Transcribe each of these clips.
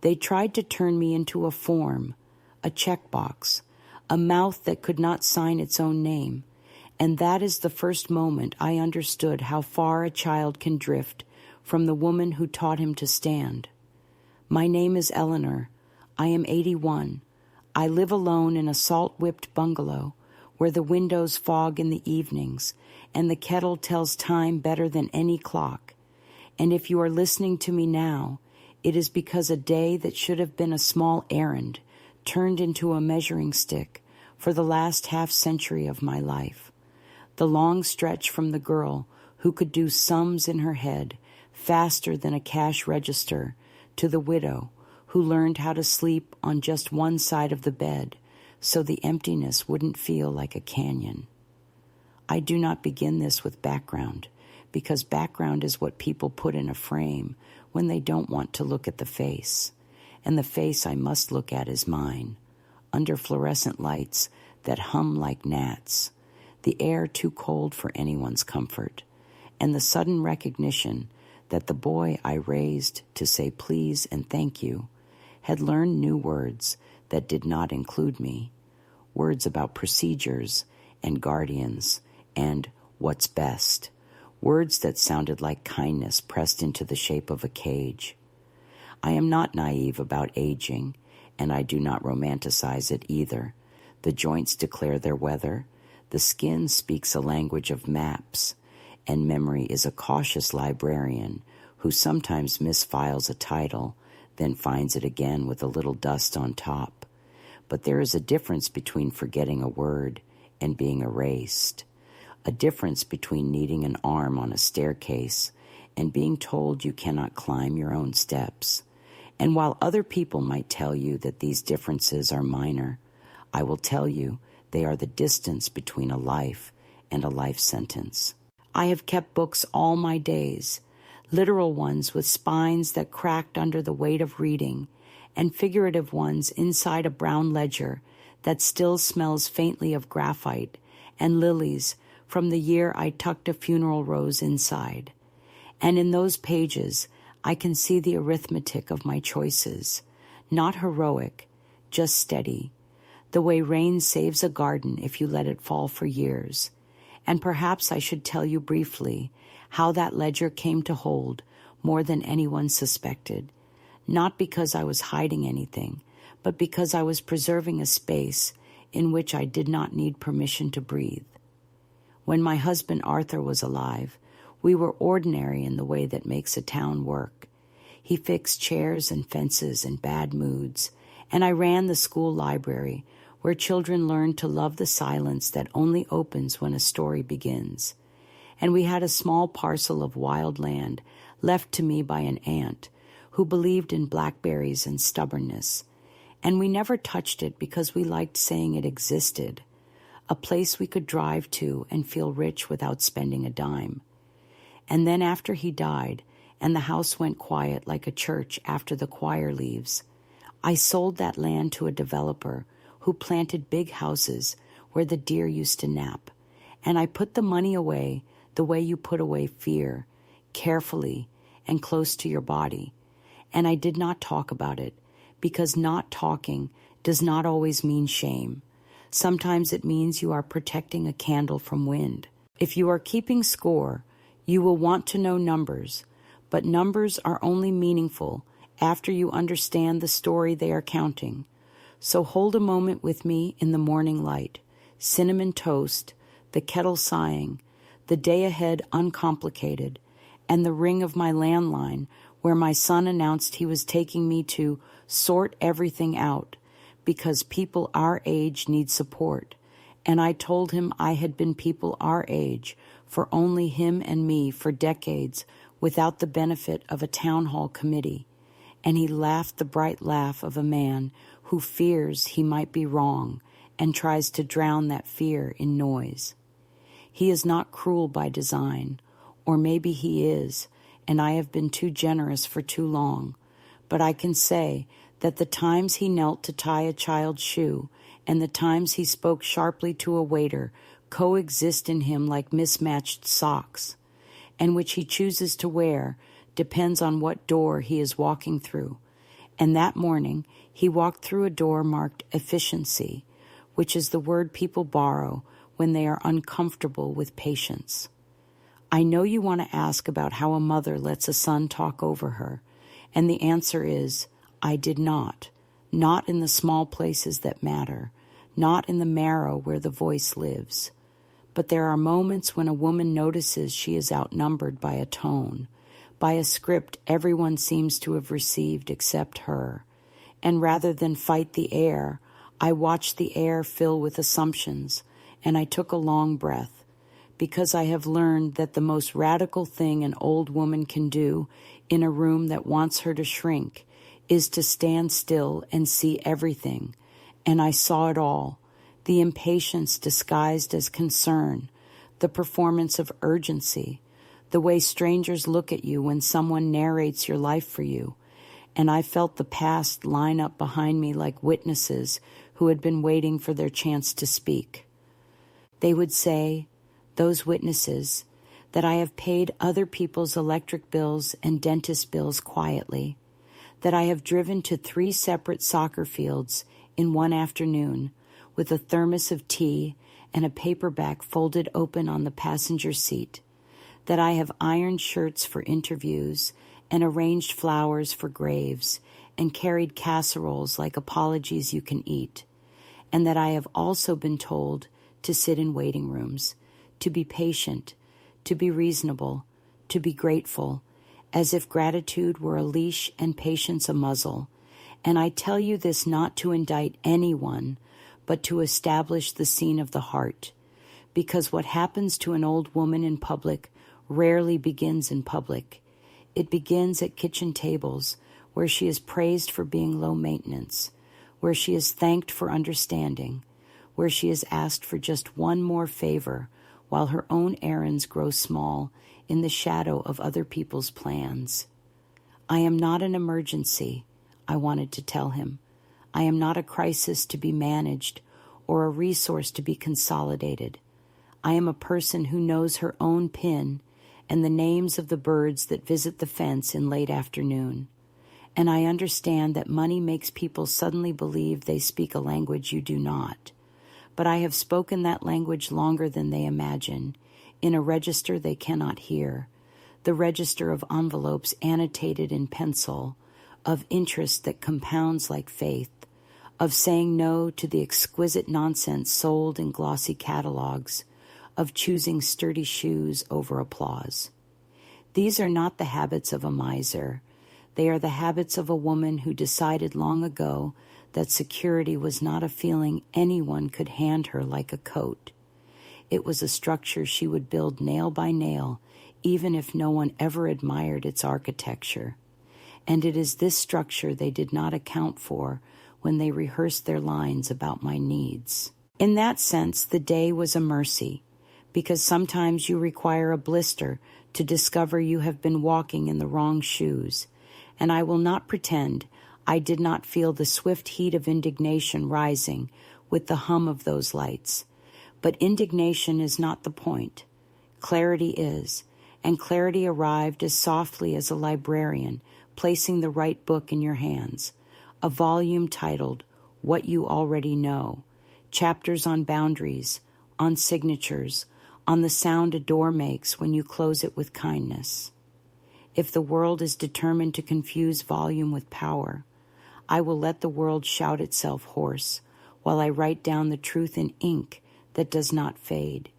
They tried to turn me into a form, a checkbox, a mouth that could not sign its own name, and that is the first moment I understood how far a child can drift from the woman who taught him to stand. My name is Eleanor. I am 81. I live alone in a salt-whipped bungalow where the windows fog in the evenings and the kettle tells time better than any clock. And if you are listening to me now, it is because a day that should have been a small errand turned into a measuring stick for the last half-century of my life. The long stretch from the girl who could do sums in her head faster than a cash register to the widow who learned how to sleep on just one side of the bed so the emptiness wouldn't feel like a canyon. I do not begin this with background, because background is what people put in a frame when they don't want to look at the face, and the face I must look at is mine, under fluorescent lights that hum like gnats, the air too cold for anyone's comfort, and the sudden recognition that the boy I raised to say please and thank you had learned new words that did not include me, words about procedures and guardians and what's best, words that sounded like kindness pressed into the shape of a cage. I am not naive about aging, and I do not romanticize it either. The joints declare their weather, the skin speaks a language of maps, and memory is a cautious librarian who sometimes misfiles a title, then finds it again with a little dust on top. But there is a difference between forgetting a word and being erased, a difference between needing an arm on a staircase and being told you cannot climb your own steps. And while other people might tell you that these differences are minor, I will tell you they are the distance between a life and a life sentence. I have kept books all my days, literal ones with spines that cracked under the weight of reading, and figurative ones inside a brown ledger that still smells faintly of graphite and lilies from the year I tucked a funeral rose inside. And in those pages, I can see the arithmetic of my choices, not heroic, just steady, the way rain saves a garden if you let it fall for years. And perhaps I should tell you briefly how that ledger came to hold more than anyone suspected, not because I was hiding anything, but because I was preserving a space in which I did not need permission to breathe. When my husband Arthur was alive, we were ordinary in the way that makes a town work. He fixed chairs and fences in bad moods, and I ran the school library where children learn to love the silence that only opens when a story begins. And we had a small parcel of wild land left to me by an aunt who believed in blackberries and stubbornness, and we never touched it because we liked saying it existed, a place we could drive to and feel rich without spending a dime. And then after he died, and the house went quiet like a church after the choir leaves, I sold that land to a developer who planted big houses where the deer used to nap, and I put the money away the way you put away fear, carefully and close to your body. And I did not talk about it, because not talking does not always mean shame. Sometimes it means you are protecting a candle from wind. If you are keeping score, you will want to know numbers, but numbers are only meaningful after you understand the story they are counting. So hold a moment with me in the morning light, cinnamon toast, the kettle sighing, the day ahead uncomplicated, and the ring of my landline where my son announced he was taking me to sort everything out because people our age need support. And I told him I had been people our age for only him and me for decades without the benefit of a town hall committee. And he laughed the bright laugh of a man who fears he might be wrong and tries to drown that fear in noise. He is not cruel by design, or maybe he is, and I have been too generous for too long, but I can say that the times he knelt to tie a child's shoe and the times he spoke sharply to a waiter coexist in him like mismatched socks, and which he chooses to wear depends on what door he is walking through, And that morning, he walked through a door marked efficiency, which is the word people borrow when they are uncomfortable with patience. I know you want to ask about how a mother lets a son talk over her, and the answer is, I did not in the small places that matter, not in the marrow where the voice lives. But there are moments when a woman notices she is outnumbered by a tone, by a script everyone seems to have received except her, and rather than fight the air, I watched the air fill with assumptions, and I took a long breath, because I have learned that the most radical thing an old woman can do in a room that wants her to shrink is to stand still and see everything. And I saw it all, the impatience disguised as concern, the performance of urgency, the way strangers look at you when someone narrates your life for you. And I felt the past line up behind me like witnesses who had been waiting for their chance to speak. They would say, those witnesses, that I have paid other people's electric bills and dentist bills quietly, that I have driven to 3 separate soccer fields in one afternoon with a thermos of tea and a paperback folded open on the passenger seat, that I have ironed shirts for interviews and arranged flowers for graves and carried casseroles like apologies you can eat, and that I have also been told to sit in waiting rooms, to be patient, to be reasonable, to be grateful, as if gratitude were a leash and patience a muzzle. And I tell you this not to indict anyone, but to establish the scene of the heart, because what happens to an old woman in public rarely begins in public. It begins at kitchen tables, where she is praised for being low maintenance, where she is thanked for understanding, where she is asked for just one more favor, while her own errands grow small in the shadow of other people's plans. I am not an emergency, I wanted to tell him. I am not a crisis to be managed or a resource to be consolidated. I am a person who knows her own PIN and the names of the birds that visit the fence in late afternoon. And I understand that money makes people suddenly believe they speak a language you do not. But I have spoken that language longer than they imagine, in a register they cannot hear, the register of envelopes annotated in pencil, of interest that compounds like faith, of saying no to the exquisite nonsense sold in glossy catalogs, of choosing sturdy shoes over applause. These are not the habits of a miser. They are the habits of a woman who decided long ago that security was not a feeling anyone could hand her like a coat. It was a structure she would build nail by nail, even if no one ever admired its architecture. And it is this structure they did not account for when they rehearsed their lines about my needs. In that sense, the day was a mercy, because sometimes you require a blister to discover you have been walking in the wrong shoes, and I will not pretend I did not feel the swift heat of indignation rising with the hum of those lights. But indignation is not the point. Clarity is, and clarity arrived as softly as a librarian placing the right book in your hands, a volume titled What You Already Know, chapters on boundaries, on signatures, on the sound a door makes when you close it with kindness. If the world is determined to confuse volume with power, I will let the world shout itself hoarse while I write down the truth in ink that does not fade.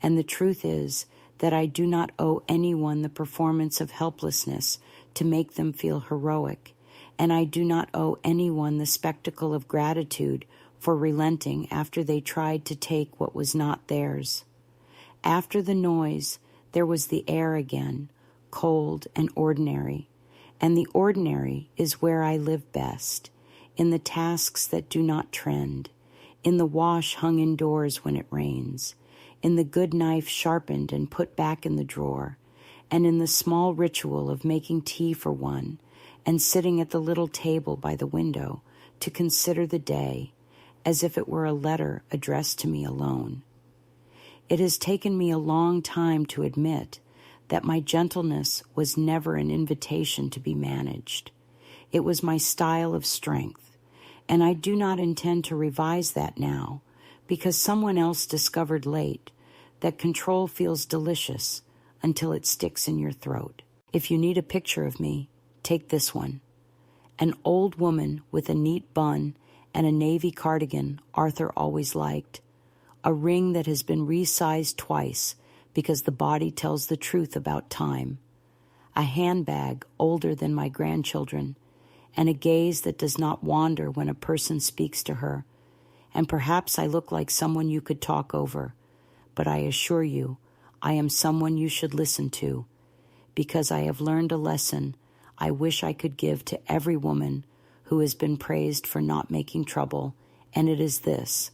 And the truth is that I do not owe anyone the performance of helplessness to make them feel heroic, and I do not owe anyone the spectacle of gratitude for relenting after they tried to take what was not theirs. After the noise, there was the air again, cold and ordinary. And the ordinary is where I live best, in the tasks that do not trend, in the wash hung indoors when it rains, in the good knife sharpened and put back in the drawer, and in the small ritual of making tea for one and sitting at the little table by the window to consider the day as if it were a letter addressed to me alone. It has taken me a long time to admit that my gentleness was never an invitation to be managed. It was my style of strength, and I do not intend to revise that now, because someone else discovered late that control feels delicious until it sticks in your throat. If you need a picture of me, take this one. An old woman with a neat bun and a navy cardigan Arthur always liked, a ring that has been resized twice because the body tells the truth about time, a handbag older than my grandchildren, and a gaze that does not wander when a person speaks to her. And perhaps I look like someone you could talk over, but I assure you, I am someone you should listen to, because I have learned a lesson I wish I could give to every woman who has been praised for not making trouble, and it is this: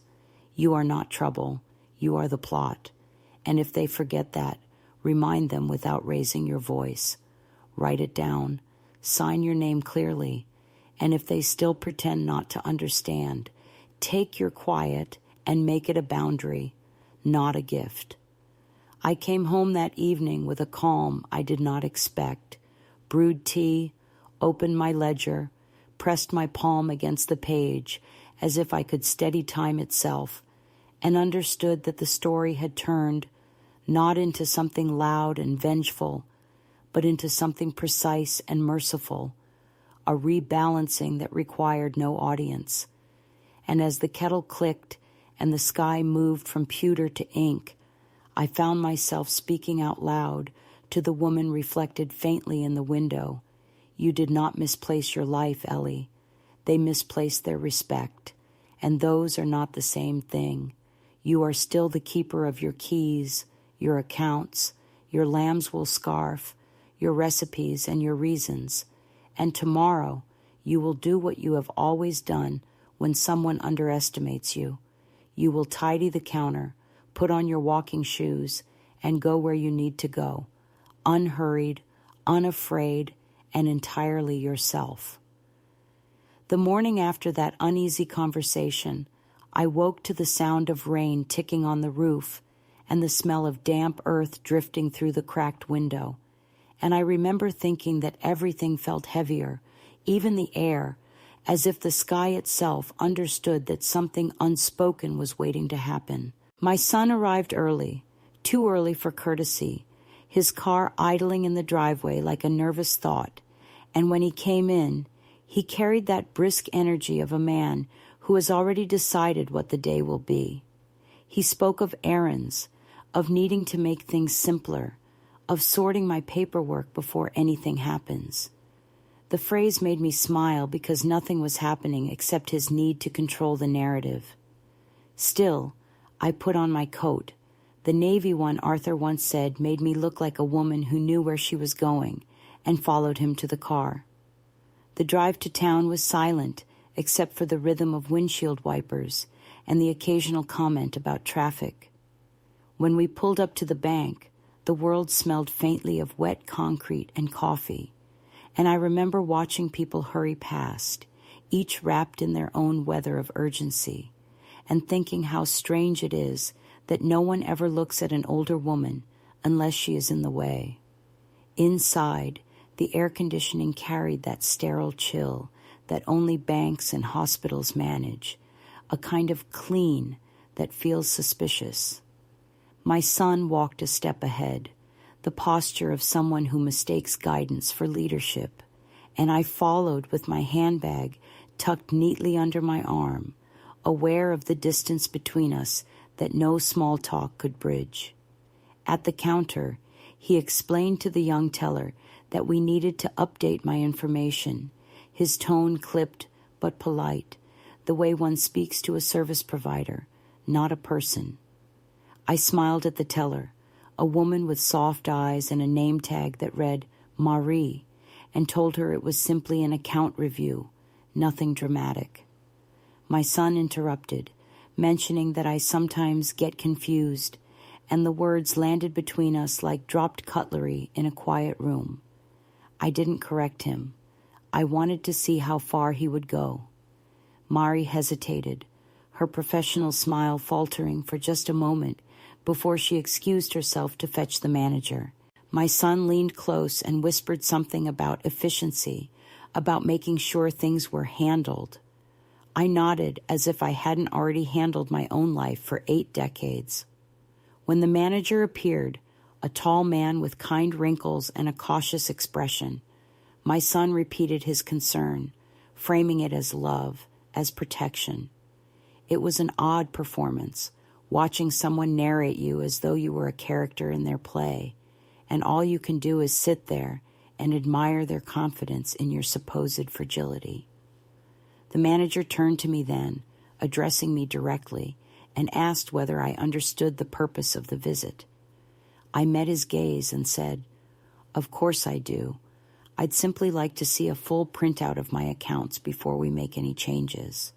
you are not trouble, you are the plot. And if they forget that, remind them without raising your voice. Write it down, sign your name clearly, and if they still pretend not to understand, take your quiet and make it a boundary, not a gift. I came home that evening with a calm I did not expect, brewed tea, opened my ledger, pressed my palm against the page as if I could steady time itself, and understood that the story had turned not into something loud and vengeful, but into something precise and merciful, a rebalancing that required no audience. And as the kettle clicked and the sky moved from pewter to ink, I found myself speaking out loud to the woman reflected faintly in the window. You did not misplace your life, Ellie. They misplaced their respect, and those are not the same thing. You are still the keeper of your keys, your accounts, your lamb's wool scarf, your recipes, and your reasons. And tomorrow you will do what you have always done when someone underestimates you. You will tidy the counter, put on your walking shoes, and go where you need to go, unhurried, unafraid, and entirely yourself. The morning after that uneasy conversation, I woke to the sound of rain ticking on the roof and the smell of damp earth drifting through the cracked window. And I remember thinking that everything felt heavier, even the air, as if the sky itself understood that something unspoken was waiting to happen. My son arrived early, too early for courtesy, his car idling in the driveway like a nervous thought, and when he came in, he carried that brisk energy of a man who has already decided what the day will be. He spoke of errands, of needing to make things simpler, of sorting my paperwork before anything happens. The phrase made me smile because nothing was happening except his need to control the narrative. Still, I put on my coat. The navy one Arthur once said made me look like a woman who knew where she was going, and followed him to the car. The drive to town was silent, except for the rhythm of windshield wipers and the occasional comment about traffic. When we pulled up to the bank, the world smelled faintly of wet concrete and coffee, and I remember watching people hurry past, each wrapped in their own weather of urgency, and thinking how strange it is that no one ever looks at an older woman unless she is in the way. Inside, the air conditioning carried that sterile chill that only banks and hospitals manage, a kind of clean that feels suspicious. My son walked a step ahead, the posture of someone who mistakes guidance for leadership, and I followed with my handbag tucked neatly under my arm, aware of the distance between us that no small talk could bridge. At the counter, he explained to the young teller that we needed to update my information, his tone clipped but polite, the way one speaks to a service provider, not a person. I smiled at the teller, a woman with soft eyes and a name tag that read Marie, and told her it was simply an account review, nothing dramatic. My son interrupted, mentioning that I sometimes get confused, and the words landed between us like dropped cutlery in a quiet room. I didn't correct him. I wanted to see how far he would go. Mari hesitated, her professional smile faltering for just a moment before she excused herself to fetch the manager. My son leaned close and whispered something about efficiency, about making sure things were handled. I nodded as if I hadn't already handled my own life for 8 decades. When the manager appeared, a tall man with kind wrinkles and a cautious expression, my son repeated his concern, framing it as love, as protection. It was an odd performance, watching someone narrate you as though you were a character in their play, and all you can do is sit there and admire their confidence in your supposed fragility. The manager turned to me then, addressing me directly, and asked whether I understood the purpose of the visit. I met his gaze and said, "Of course I do. I'd simply like to see a full printout of my accounts before we make any changes."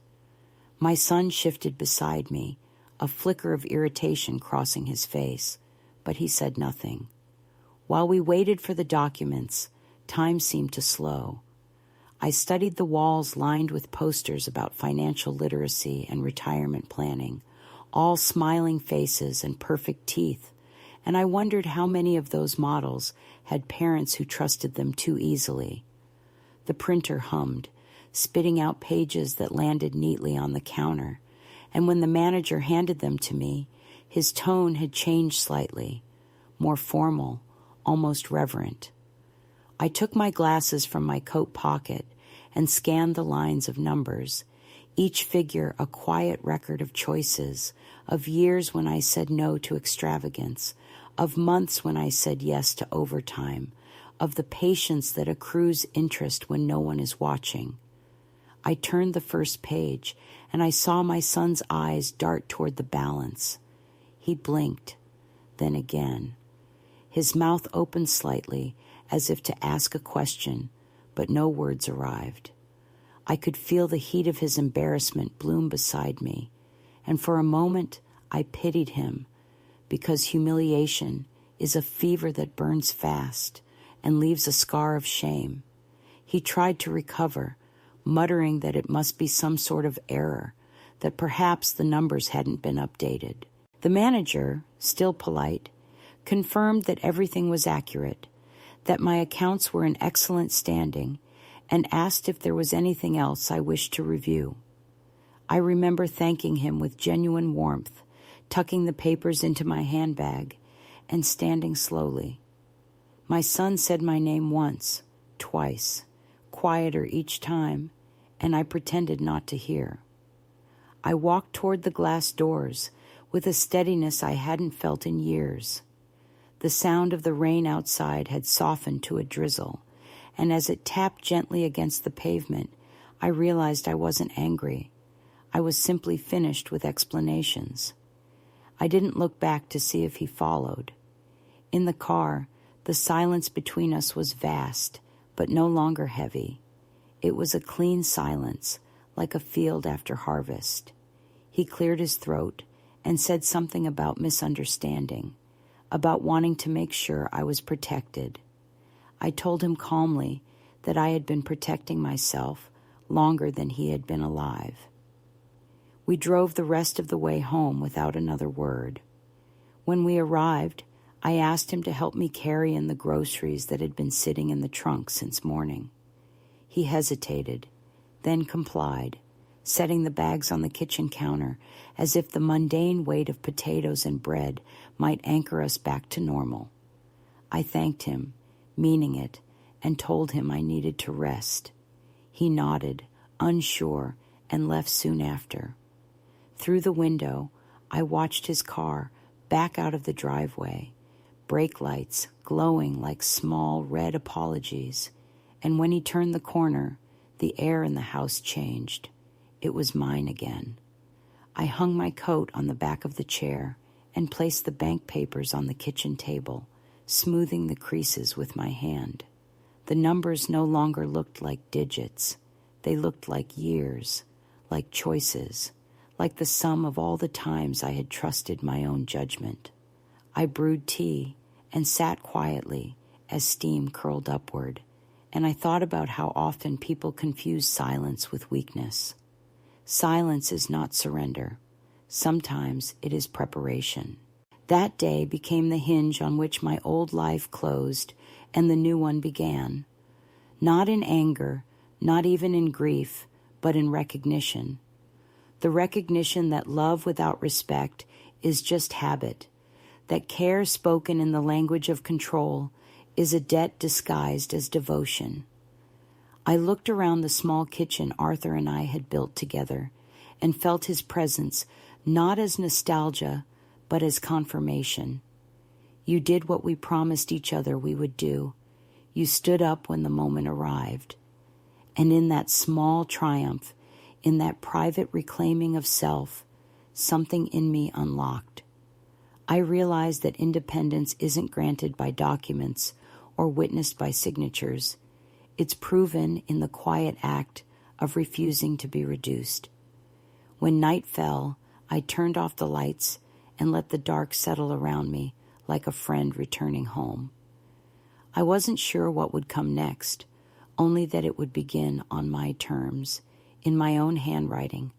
My son shifted beside me, a flicker of irritation crossing his face, but he said nothing. While we waited for the documents, time seemed to slow. I studied the walls lined with posters about financial literacy and retirement planning, all smiling faces and perfect teeth, and I wondered how many of those models had parents who trusted them too easily. The printer hummed, spitting out pages that landed neatly on the counter, and when the manager handed them to me, his tone had changed slightly, more formal, almost reverent. I took my glasses from my coat pocket and scanned the lines of numbers, each figure a quiet record of choices, of years when I said no to extravagance, of months when I said yes to overtime, of the patience that accrues interest when no one is watching. I turned the first page, and I saw my son's eyes dart toward the balance. He blinked, then again. His mouth opened slightly, as if to ask a question, but no words arrived. I could feel the heat of his embarrassment bloom beside me, and for a moment I pitied him, because humiliation is a fever that burns fast and leaves a scar of shame. He tried to recover, muttering that it must be some sort of error, that perhaps the numbers hadn't been updated. The manager, still polite, confirmed that everything was accurate, that my accounts were in excellent standing, and asked if there was anything else I wished to review. I remember thanking him with genuine warmth, tucking the papers into my handbag, and standing slowly. My son said my name once, twice, quieter each time, and I pretended not to hear. I walked toward the glass doors with a steadiness I hadn't felt in years. The sound of the rain outside had softened to a drizzle, and as it tapped gently against the pavement, I realized I wasn't angry. I was simply finished with explanations. I didn't look back to see if he followed. In the car, the silence between us was vast, but no longer heavy. It was a clean silence, like a field after harvest. He cleared his throat and said something about misunderstanding, about wanting to make sure I was protected. I told him calmly that I had been protecting myself longer than he had been alive. We drove the rest of the way home without another word. When we arrived, I asked him to help me carry in the groceries that had been sitting in the trunk since morning. He hesitated, then complied, setting the bags on the kitchen counter as if the mundane weight of potatoes and bread might anchor us back to normal. I thanked him, meaning it, and told him I needed to rest. He nodded, unsure, and left soon after. Through the window, I watched his car back out of the driveway, brake lights glowing like small red apologies, and when he turned the corner, the air in the house changed. It was mine again. I hung my coat on the back of the chair and placed the bank papers on the kitchen table, smoothing the creases with my hand. The numbers no longer looked like digits. They looked like years, like choices, like the sum of all the times I had trusted my own judgment. I brewed tea and sat quietly as steam curled upward, and I thought about how often people confuse silence with weakness. Silence is not surrender. Sometimes it is preparation. That day became the hinge on which my old life closed and the new one began. Not in anger, not even in grief, but in recognition. The recognition that love without respect is just habit, that care spoken in the language of control is a debt disguised as devotion. I looked around the small kitchen Arthur and I had built together and felt his presence not as nostalgia, but as confirmation. You did what we promised each other we would do. You stood up when the moment arrived. And in that small triumph, in that private reclaiming of self, something in me unlocked. I realized that independence isn't granted by documents or witnessed by signatures. It's proven in the quiet act of refusing to be reduced. When night fell, I turned off the lights and let the dark settle around me like a friend returning home. I wasn't sure what would come next, only that it would begin on my terms, in my own handwriting,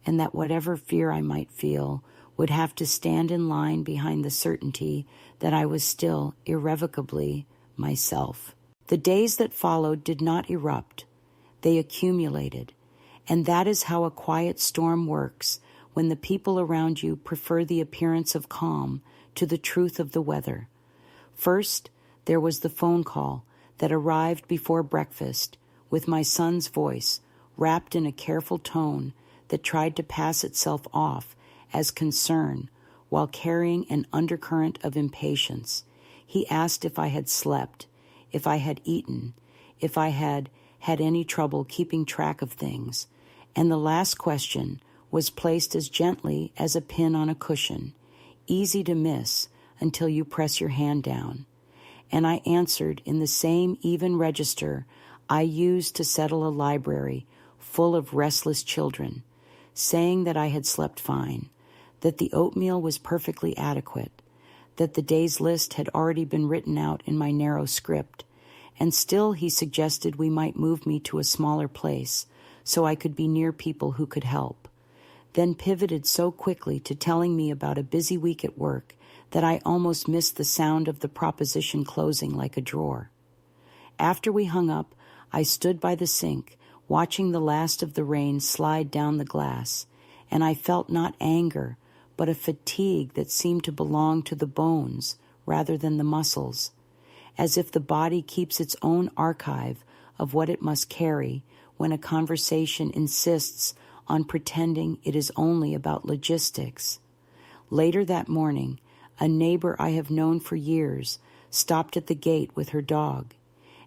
and that whatever fear I might feel would have to stand in line behind the certainty that I was still irrevocably myself. The days that followed did not erupt. They accumulated, and that is how a quiet storm works when the people around you prefer the appearance of calm to the truth of the weather. First, there was the phone call that arrived before breakfast with my son's voice wrapped in a careful tone that tried to pass itself off as concern while carrying an undercurrent of impatience. He asked if I had slept, if I had eaten, if I had had any trouble keeping track of things, and the last question was placed as gently as a pin on a cushion, easy to miss until you press your hand down. And I answered in the same even register I used to settle a library full of restless children, saying that I had slept fine, that the oatmeal was perfectly adequate, that the day's list had already been written out in my narrow script, and still he suggested we might move me to a smaller place so I could be near people who could help, then pivoted so quickly to telling me about a busy week at work that I almost missed the sound of the proposition closing like a drawer. After we hung up, I stood by the sink, watching the last of the rain slide down the glass, and I felt not anger, but a fatigue that seemed to belong to the bones rather than the muscles, as if the body keeps its own archive of what it must carry when a conversation insists on pretending it is only about logistics. Later that morning, a neighbor I have known for years stopped at the gate with her dog,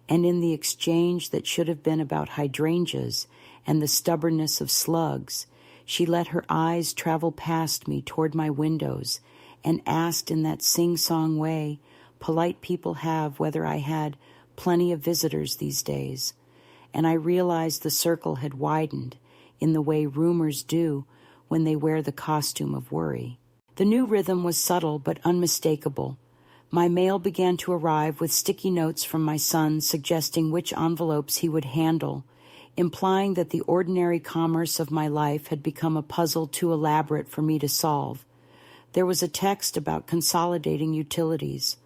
and in the exchange that should have been about hydrangeas and the stubbornness of slugs, she let her eyes travel past me toward my windows and asked in that sing-song way polite people have whether I had plenty of visitors these days. And I realized the circle had widened in the way rumors do when they wear the costume of worry. The new rhythm was subtle but unmistakable. My mail began to arrive with sticky notes from my son suggesting which envelopes he would handle, implying that the ordinary commerce of my life had become a puzzle too elaborate for me to solve. There was a text about consolidating utilities,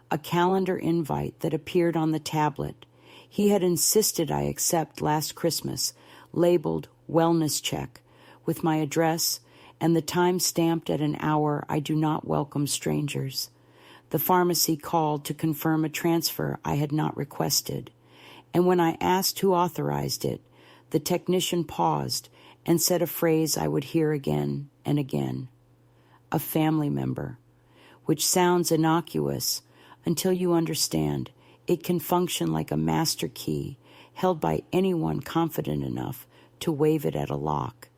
a calendar invite that appeared on the tablet. He had insisted I accept last Christmas, labeled wellness check, with my address and the time stamped at an hour I do not welcome strangers. The pharmacy called to confirm a transfer I had not requested, and when I asked who authorized it, the technician paused and said a phrase I would hear again and again. A family member, which sounds innocuous until you understand it can function like a master key held by anyone confident enough to wave it at a lock.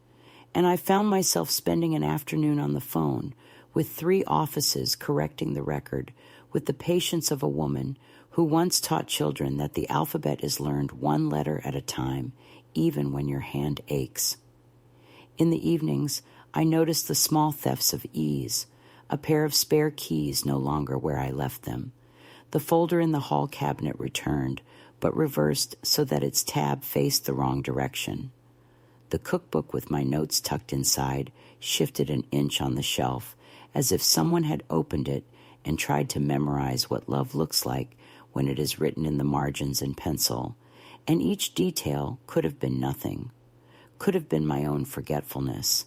And I found myself spending an afternoon on the phone with 3 offices correcting the record with the patience of a woman who once taught children that the alphabet is learned 1 letter at a time, even when your hand aches. In the evenings, I noticed the small thefts of ease, a pair of spare keys no longer where I left them. The folder in the hall cabinet returned, but reversed so that its tab faced the wrong direction. The cookbook with my notes tucked inside shifted an inch on the shelf, as if someone had opened it and tried to memorize what love looks like when it is written in the margins in pencil, and each detail could have been nothing, could have been my own forgetfulness.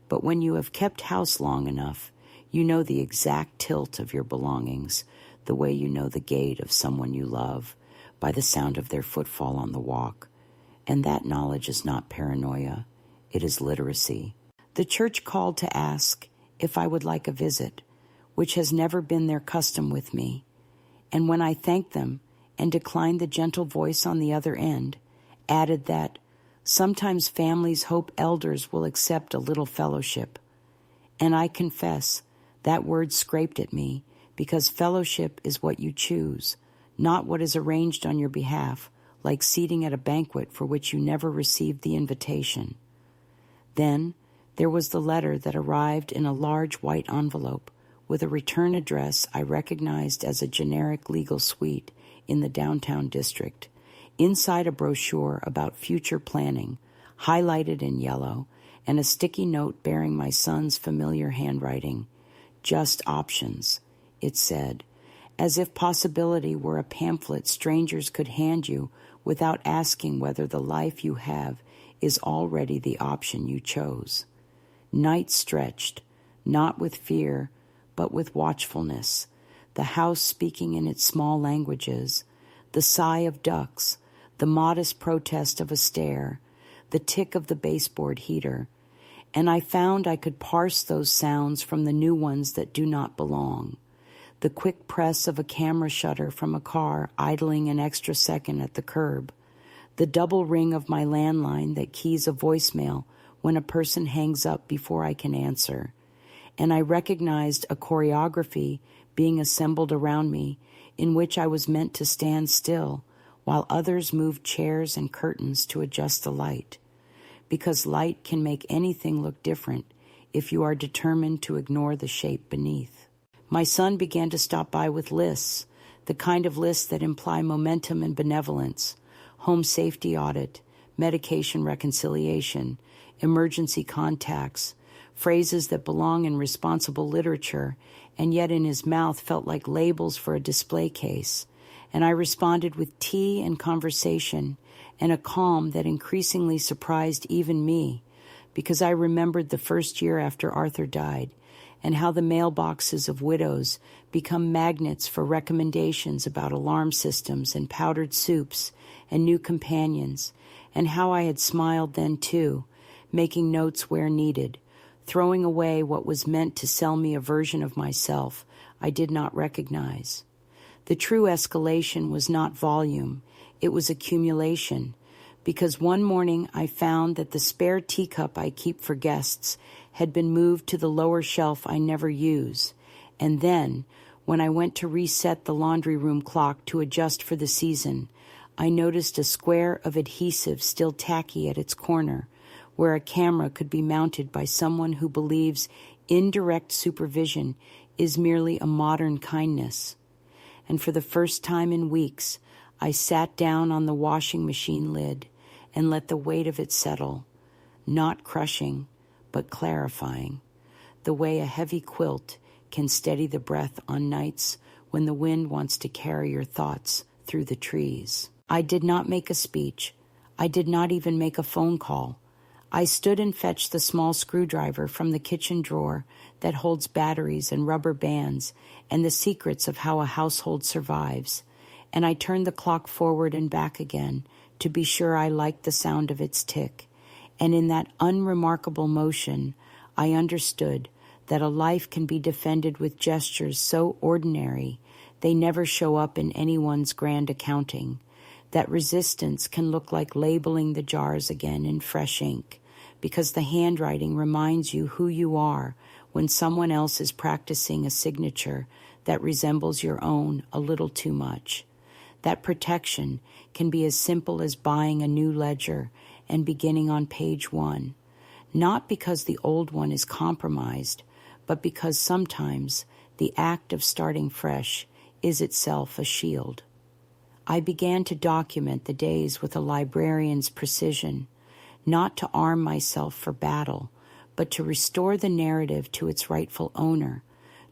But when you have kept house long enough, you know the exact tilt of your belongings, the way you know the gait of someone you love, by the sound of their footfall on the walk. And that knowledge is not paranoia, it is literacy. The church called to ask if I would like a visit, which has never been their custom with me. And when I thanked them and declined, the gentle voice on the other end added that sometimes families hope elders will accept a little fellowship. And I confess that word scraped at me, because fellowship is what you choose, not what is arranged on your behalf, like seating at a banquet for which you never received the invitation. Then there was the letter that arrived in a large white envelope with a return address I recognized as a generic legal suite in the downtown district. Inside, a brochure about future planning, highlighted in yellow, and a sticky note bearing my son's familiar handwriting. Just options, it said, as if possibility were a pamphlet strangers could hand you without asking whether the life you have is already the option you chose. Night stretched, not with fear, but with watchfulness, the house speaking in its small languages, the sigh of ducks, the modest protest of a stair, the tick of the baseboard heater, and I found I could parse those sounds from the new ones that do not belong. The quick press of a camera shutter from a car idling an extra second at the curb, the double ring of my landline that keys a voicemail when a person hangs up before I can answer, and I recognized a choreography being assembled around me in which I was meant to stand still while others moved chairs and curtains to adjust the light, because light can make anything look different if you are determined to ignore the shape beneath. My son began to stop by with lists, the kind of lists that imply momentum and benevolence, home safety audit, medication reconciliation, emergency contacts, phrases that belong in responsible literature, and yet in his mouth felt like labels for a display case. And I responded with tea and conversation and a calm that increasingly surprised even me, because I remembered the first year after Arthur died and how the mailboxes of widows become magnets for recommendations about alarm systems and powdered soups and new companions, and how I had smiled then too, making notes where needed, throwing away what was meant to sell me a version of myself I did not recognize. The true escalation was not volume, it was accumulation, because one morning I found that the spare teacup I keep for guests had been moved to the lower shelf I never use, and then, when I went to reset the laundry room clock to adjust for the season, I noticed a square of adhesive still tacky at its corner, where a camera could be mounted by someone who believes indirect supervision is merely a modern kindness. And for the first time in weeks, I sat down on the washing machine lid and let the weight of it settle, not crushing, but clarifying, the way a heavy quilt can steady the breath on nights when the wind wants to carry your thoughts through the trees. I did not make a speech. I did not even make a phone call. I stood and fetched the small screwdriver from the kitchen drawer that holds batteries and rubber bands and the secrets of how a household survives, and I turned the clock forward and back again to be sure I liked the sound of its tick, and in that unremarkable motion I understood that a life can be defended with gestures so ordinary they never show up in anyone's grand accounting, that resistance can look like labeling the jars again in fresh ink, because the handwriting reminds you who you are when someone else is practicing a signature that resembles your own a little too much. That protection can be as simple as buying a new ledger and beginning on page 1, not because the old one is compromised, but because sometimes the act of starting fresh is itself a shield. I began to document the days with a librarian's precision, not to arm myself for battle, but to restore the narrative to its rightful owner,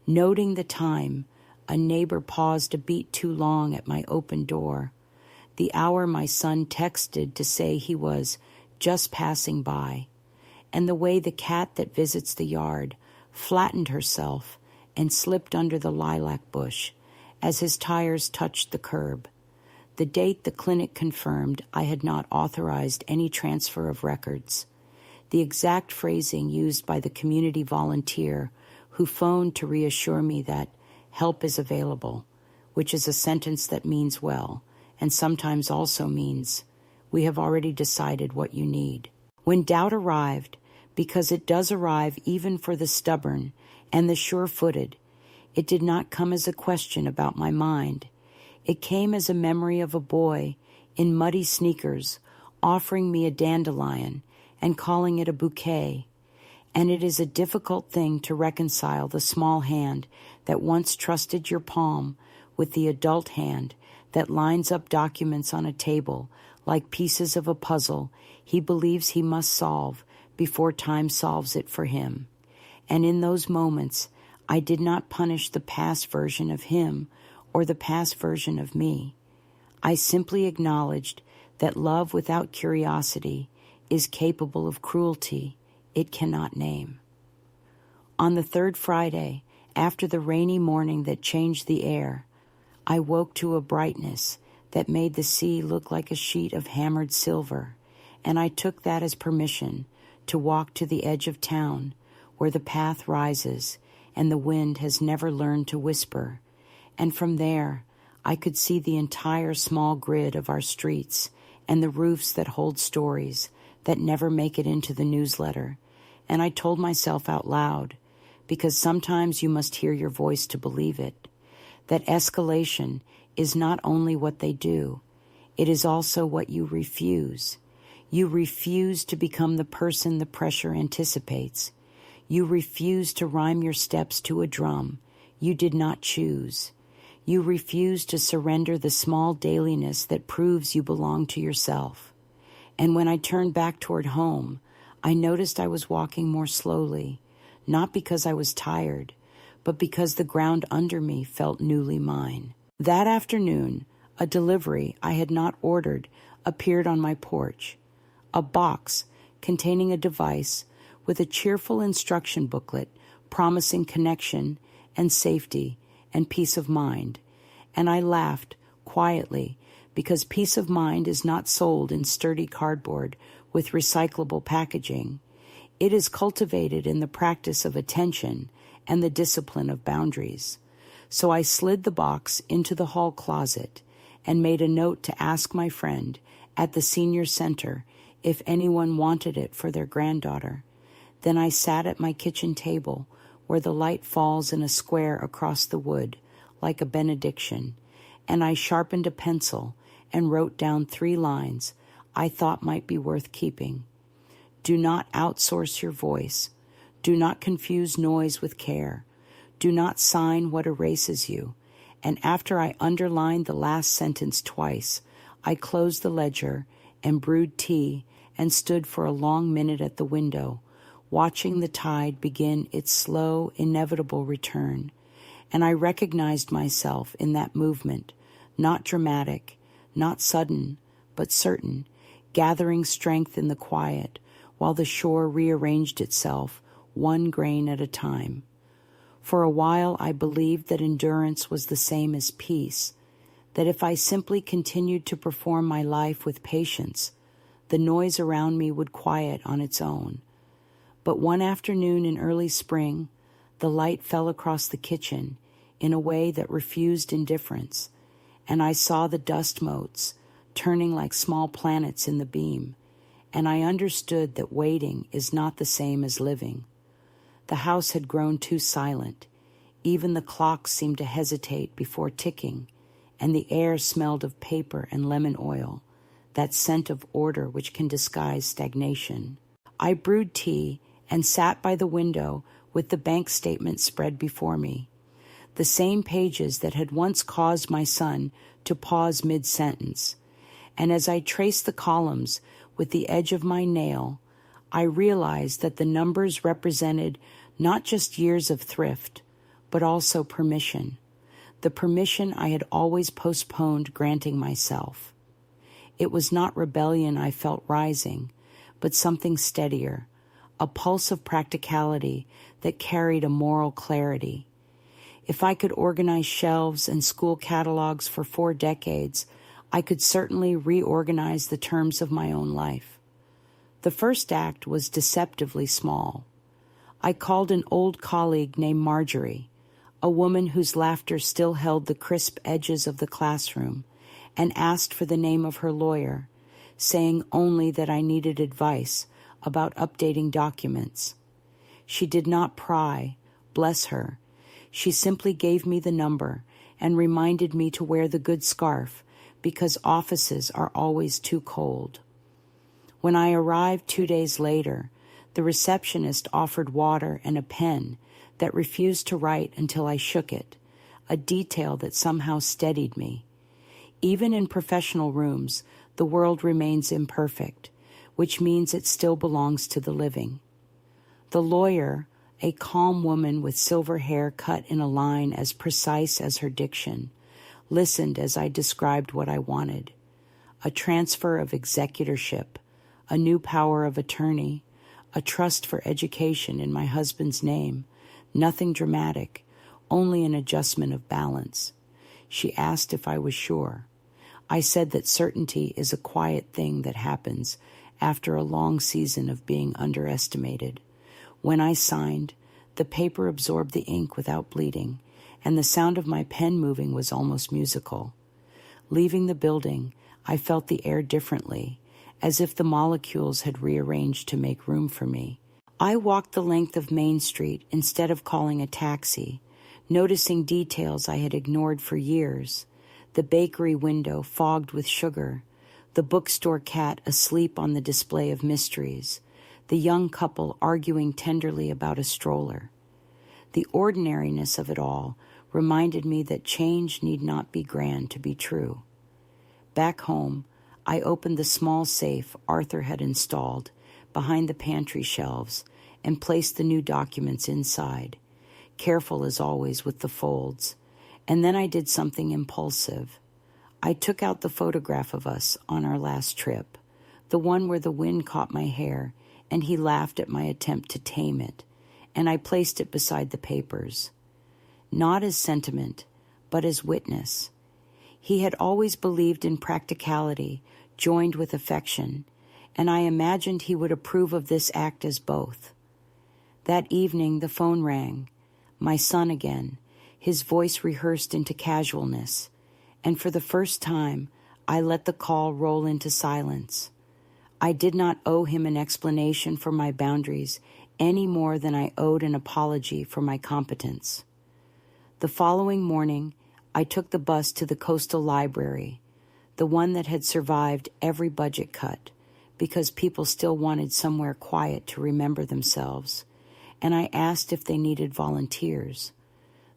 noting the time a neighbor paused a beat too long at my open door, the hour my son texted to say he was just passing by, and the way the cat that visits the yard flattened herself and slipped under the lilac bush as his tires touched the curb. The date the clinic confirmed I had not authorized any transfer of records. The exact phrasing used by the community volunteer who phoned to reassure me that help is available, which is a sentence that means well, and sometimes also means, we have already decided what you need. When doubt arrived, because it does arrive even for the stubborn and the sure-footed, it did not come as a question about my mind. It came as a memory of a boy in muddy sneakers offering me a dandelion and calling it a bouquet, and it is a difficult thing to reconcile the small hand that once trusted your palm with the adult hand that lines up documents on a table like pieces of a puzzle he believes he must solve before time solves it for him. And in those moments, I did not punish the past version of him or the past version of me. I simply acknowledged that love without curiosity is capable of cruelty it cannot name. On the third Friday, after the rainy morning that changed the air, I woke to a brightness that made the sea look like a sheet of hammered silver, and I took that as permission to walk to the edge of town where the path rises and the wind has never learned to whisper, and from there I could see the entire small grid of our streets and the roofs that hold stories that never make it into the newsletter. And I told myself out loud, because sometimes you must hear your voice to believe it, that escalation is not only what they do, it is also what you refuse. You refuse to become the person the pressure anticipates. You refuse to rhyme your steps to a drum you did not choose. You refuse to surrender the small dailiness that proves you belong to yourself. And when I turned back toward home, I noticed I was walking more slowly, not because I was tired, but because the ground under me felt newly mine. That afternoon, a delivery I had not ordered appeared on my porch, a box containing a device with a cheerful instruction booklet promising connection and safety and peace of mind, and I laughed quietly because peace of mind is not sold in sturdy cardboard with recyclable packaging. It is cultivated in the practice of attention and the discipline of boundaries. So I slid the box into the hall closet and made a note to ask my friend at the senior center if anyone wanted it for their granddaughter. Then I sat at my kitchen table where the light falls in a square across the wood like a benediction, and I sharpened a pencil and wrote down 3 lines I thought might be worth keeping. Do not outsource your voice. Do not confuse noise with care. Do not sign what erases you. And after I underlined the last sentence twice, I closed the ledger and brewed tea and stood for a long minute at the window, watching the tide begin its slow, inevitable return. And I recognized myself in that movement, not dramatic, not sudden, but certain, gathering strength in the quiet, while the shore rearranged itself, one grain at a time. For a while I believed that endurance was the same as peace, that if I simply continued to perform my life with patience, the noise around me would quiet on its own. But one afternoon in early spring, the light fell across the kitchen in a way that refused indifference, and I saw the dust motes turning like small planets in the beam, and I understood that waiting is not the same as living. The house had grown too silent. Even the clocks seemed to hesitate before ticking, and the air smelled of paper and lemon oil, that scent of order which can disguise stagnation. I brewed tea and sat by the window with the bank statement spread before me, the same pages that had once caused my son to pause mid-sentence. And as I traced the columns with the edge of my nail, I realized that the numbers represented not just years of thrift, but also permission, the permission I had always postponed granting myself. It was not rebellion I felt rising, but something steadier, a pulse of practicality that carried a moral clarity. If I could organize shelves and school catalogs for 4 decades, I could certainly reorganize the terms of my own life. The first act was deceptively small. I called an old colleague named Marjorie, a woman whose laughter still held the crisp edges of the classroom, and asked for the name of her lawyer, saying only that I needed advice about updating documents. She did not pry, bless her. She simply gave me the number and reminded me to wear the good scarf because offices are always too cold. When I arrived 2 days later, the receptionist offered water and a pen that refused to write until I shook it, a detail that somehow steadied me. Even in professional rooms, the world remains imperfect, which means it still belongs to the living. The lawyer, a calm woman with silver hair cut in a line as precise as her diction, listened as I described what I wanted: a transfer of executorship, a new power of attorney, a trust for education in my husband's name, nothing dramatic, only an adjustment of balance. She asked if I was sure. I said that certainty is a quiet thing that happens after a long season of being underestimated. When I signed, the paper absorbed the ink without bleeding, and the sound of my pen moving was almost musical. Leaving the building, I felt the air differently, as if the molecules had rearranged to make room for me. I walked the length of Main Street instead of calling a taxi, noticing details I had ignored for years: the bakery window fogged with sugar, the bookstore cat asleep on the display of mysteries, the young couple arguing tenderly about a stroller. The ordinariness of it all reminded me that change need not be grand to be true. Back home, I opened the small safe Arthur had installed behind the pantry shelves and placed the new documents inside, careful as always with the folds. And then I did something impulsive. I took out the photograph of us on our last trip, the one where the wind caught my hair and he laughed at my attempt to tame it, and I placed it beside the papers. Not as sentiment, but as witness. He had always believed in practicality, joined with affection, and I imagined he would approve of this act as both. That evening the phone rang, my son again, his voice rehearsed into casualness, and for the first time I let the call roll into silence. I did not owe him an explanation for my boundaries any more than I owed an apology for my competence. The following morning, I took the bus to the Coastal Library, the one that had survived every budget cut, because people still wanted somewhere quiet to remember themselves, and I asked if they needed volunteers.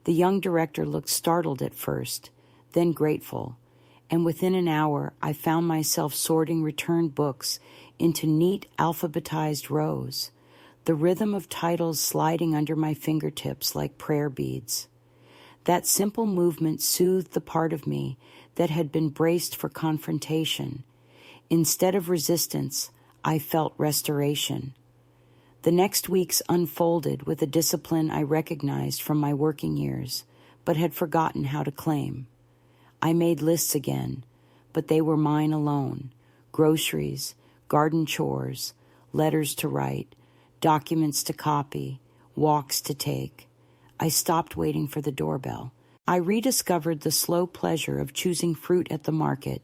The young director looked startled at first, then grateful, and within an hour I found myself sorting returned books into neat alphabetized rows, the rhythm of titles sliding under my fingertips like prayer beads. That simple movement soothed the part of me that had been braced for confrontation. Instead of resistance, I felt restoration. The next weeks unfolded with a discipline I recognized from my working years, but had forgotten how to claim. I made lists again, but they were mine alone: groceries, garden chores, letters to write, documents to copy, walks to take. I stopped waiting for the doorbell. I rediscovered the slow pleasure of choosing fruit at the market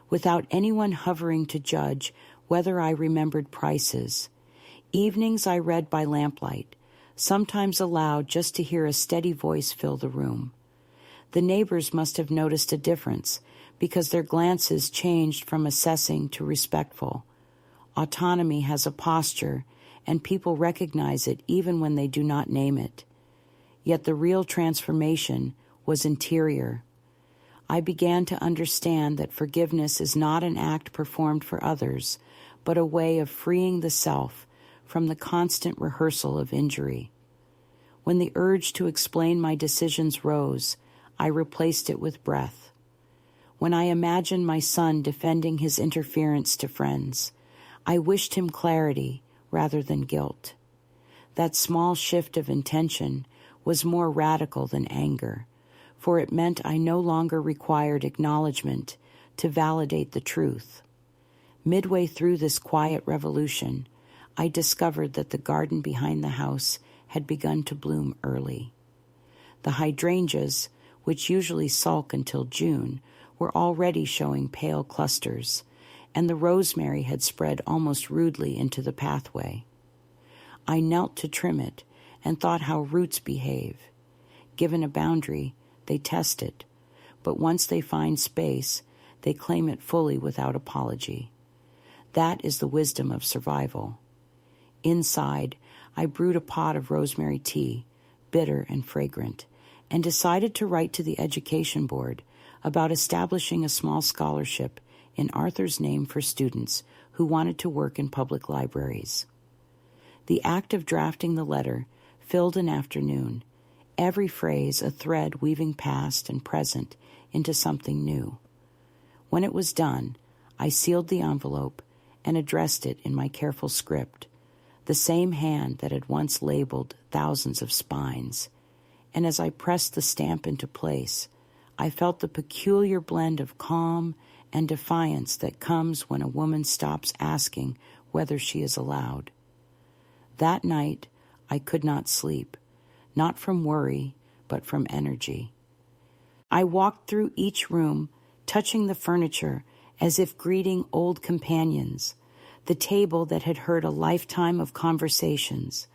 without anyone hovering to judge whether I remembered prices. Evenings I read by lamplight, sometimes aloud just to hear a steady voice fill the room. The neighbors must have noticed a difference because their glances changed from assessing to respectful. Autonomy has a posture, and people recognize it even when they do not name it. Yet the real transformation was interior. I began to understand that forgiveness is not an act performed for others, but a way of freeing the self from the constant rehearsal of injury. When the urge to explain my decisions rose, I replaced it with breath. When I imagined my son defending his interference to friends, I wished him clarity rather than guilt. That small shift of intention was more radical than anger, for it meant I no longer required acknowledgement to validate the truth. Midway through this quiet revolution, I discovered that the garden behind the house had begun to bloom early. The hydrangeas, which usually sulk until June, were already showing pale clusters, and the rosemary had spread almost rudely into the pathway. I knelt to trim it and thought how roots behave. Given a boundary, they test it, but once they find space, they claim it fully without apology. That is the wisdom of survival. Inside, I brewed a pot of rosemary tea, bitter and fragrant, and decided to write to the education board about establishing a small scholarship in Arthur's name for students who wanted to work in public libraries. The act of drafting the letter filled an afternoon, every phrase a thread weaving past and present into something new. When it was done, I sealed the envelope and addressed it in my careful script, the same hand that had once labeled thousands of spines. And as I pressed the stamp into place, I felt the peculiar blend of calm and defiance that comes when a woman stops asking whether she is allowed. That night, I could not sleep, not from worry, but from energy. I walked through each room, touching the furniture as if greeting old companions, the table that had heard a lifetime of conversations,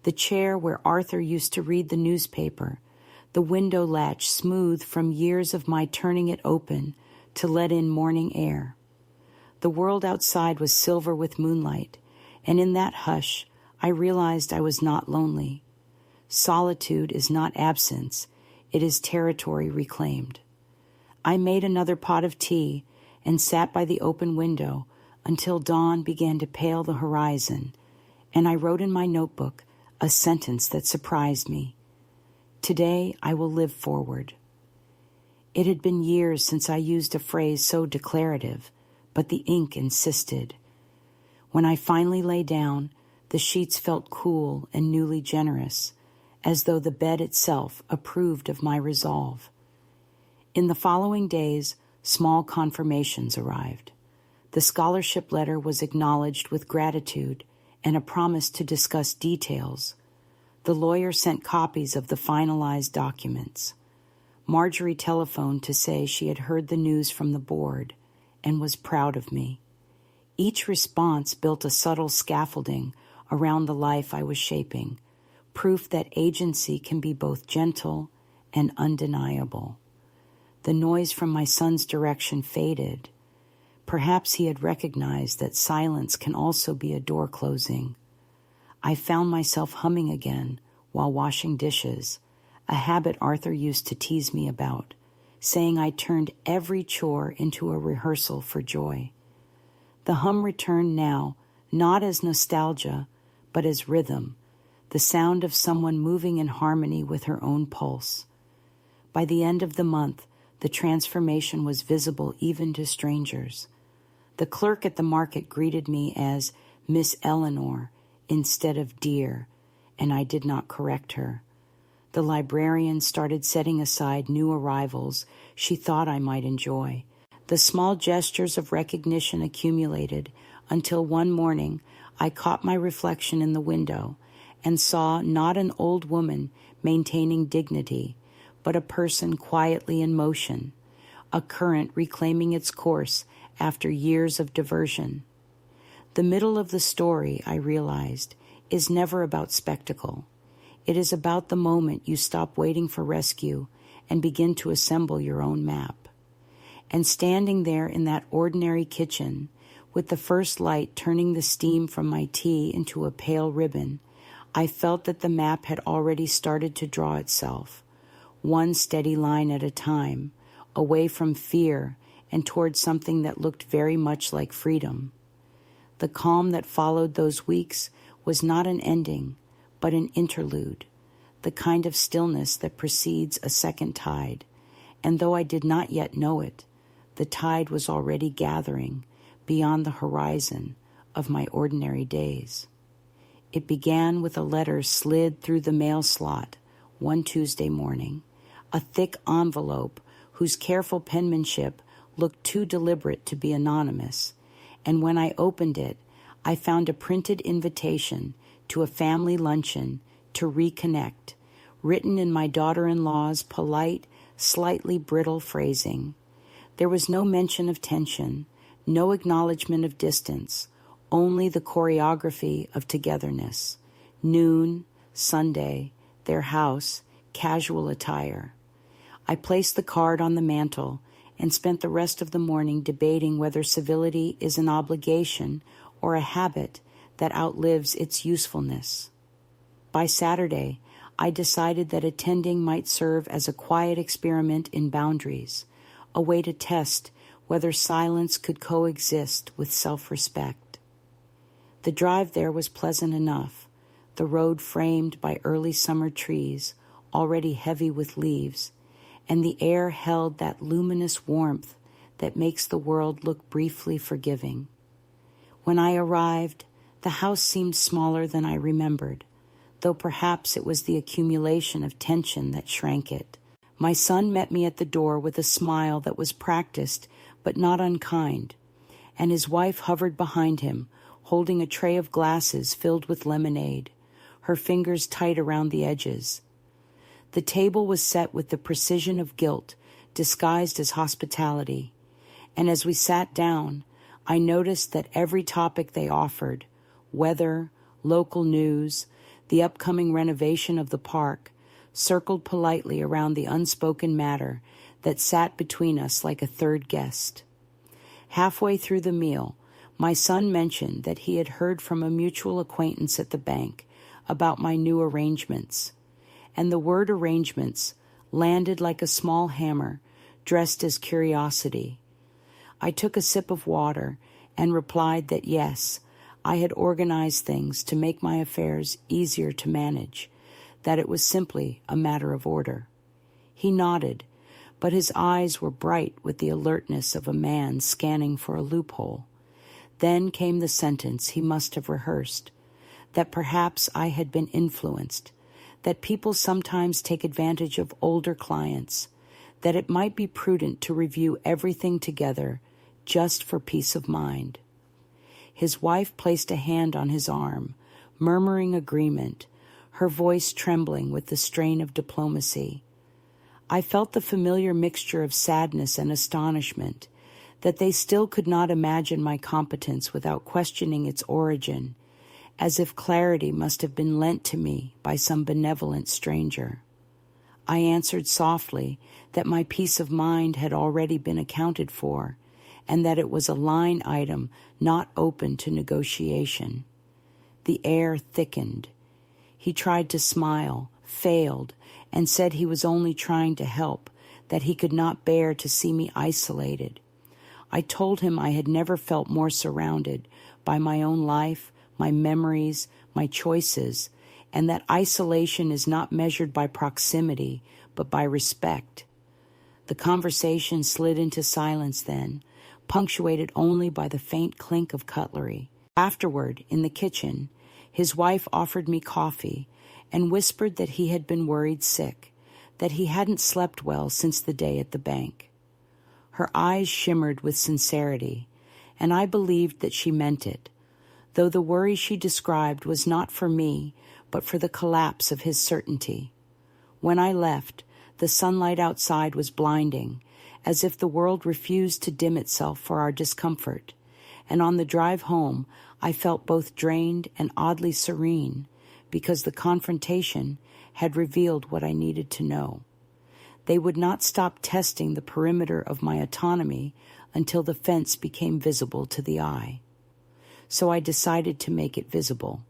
the chair where Arthur used to read the newspaper, the window latch smooth from years of my turning it open to let in morning air. The world outside was silver with moonlight, and in that hush, I realized I was not lonely. Solitude is not absence, it is territory reclaimed. I made another pot of tea and sat by the open window until dawn began to pale the horizon, and I wrote in my notebook a sentence that surprised me. Today I will live forward. It had been years since I used a phrase so declarative, but the ink insisted. When I finally lay down, the sheets felt cool and newly generous, as though the bed itself approved of my resolve. In the following days, small confirmations arrived. The scholarship letter was acknowledged with gratitude and a promise to discuss details. The lawyer sent copies of the finalized documents. Marjorie telephoned to say she had heard the news from the board and was proud of me. Each response built a subtle scaffolding around the life I was shaping, proof that agency can be both gentle and undeniable. The noise from my son's direction faded. Perhaps he had recognized that silence can also be a door closing. I found myself humming again while washing dishes, a habit Arthur used to tease me about, saying I turned every chore into a rehearsal for joy. The hum returned now, not as nostalgia, but as rhythm, the sound of someone moving in harmony with her own pulse. By the end of the month, the transformation was visible even to strangers. The clerk at the market greeted me as Miss Eleanor instead of dear, and I did not correct her. The librarian started setting aside new arrivals she thought I might enjoy. The small gestures of recognition accumulated until one morning I caught my reflection in the window and saw not an old woman maintaining dignity, but a person quietly in motion, a current reclaiming its course after years of diversion. The middle of the story, I realized, is never about spectacle. It is about the moment you stop waiting for rescue and begin to assemble your own map. And standing there in that ordinary kitchen, with the first light turning the steam from my tea into a pale ribbon, I felt that the map had already started to draw itself, one steady line at a time, away from fear and towards something that looked very much like freedom. The calm that followed those weeks was not an ending, but an interlude, the kind of stillness that precedes a second tide, and though I did not yet know it, the tide was already gathering beyond the horizon of my ordinary days. It began with a letter slid through the mail slot one Tuesday morning, a thick envelope whose careful penmanship looked too deliberate to be anonymous, and when I opened it, I found a printed invitation to a family luncheon to reconnect, written in my daughter-in-law's polite, slightly brittle phrasing. There was no mention of tension, no acknowledgement of distance, only the choreography of togetherness. Noon, Sunday, their house, casual attire. I placed the card on the mantel and spent the rest of the morning debating whether civility is an obligation or a habit that outlives its usefulness. By Saturday, I decided that attending might serve as a quiet experiment in boundaries, a way to test whether silence could coexist with self-respect. The drive there was pleasant enough, the road framed by early summer trees, already heavy with leaves, and the air held that luminous warmth that makes the world look briefly forgiving. When I arrived, the house seemed smaller than I remembered, though perhaps it was the accumulation of tension that shrank it. My son met me at the door with a smile that was practiced but not unkind, and his wife hovered behind him, holding a tray of glasses filled with lemonade, her fingers tight around the edges. The table was set with the precision of guilt disguised as hospitality, and as we sat down, I noticed that every topic they offered, weather, local news, the upcoming renovation of the park, circled politely around the unspoken matter that sat between us like a third guest. Halfway through the meal, my son mentioned that he had heard from a mutual acquaintance at the bank about my new arrangements, and the word arrangements landed like a small hammer dressed as curiosity. I took a sip of water and replied that yes, I had organized things to make my affairs easier to manage, that it was simply a matter of order. He nodded, but his eyes were bright with the alertness of a man scanning for a loophole. Then came the sentence he must have rehearsed, that perhaps I had been influenced, that people sometimes take advantage of older clients, that it might be prudent to review everything together just for peace of mind. His wife placed a hand on his arm, murmuring agreement, her voice trembling with the strain of diplomacy. I felt the familiar mixture of sadness and astonishment, that they still could not imagine my competence without questioning its origin, as if clarity must have been lent to me by some benevolent stranger. I answered softly that my peace of mind had already been accounted for, and that it was a line item not open to negotiation. The air thickened. He tried to smile, failed, and said he was only trying to help, that he could not bear to see me isolated. I told him I had never felt more surrounded by my own life, my memories, my choices, and that isolation is not measured by proximity, but by respect. The conversation slid into silence then, punctuated only by the faint clink of cutlery. Afterward, in the kitchen, his wife offered me coffee and whispered that he had been worried sick, that he hadn't slept well since the day at the bank. Her eyes shimmered with sincerity, and I believed that she meant it, though the worry she described was not for me, but for the collapse of his certainty. When I left, the sunlight outside was blinding, as if the world refused to dim itself for our discomfort, and on the drive home I felt both drained and oddly serene, because the confrontation had revealed what I needed to know. They would not stop testing the perimeter of my autonomy until the fence became visible to the eye. So I decided to make it visible.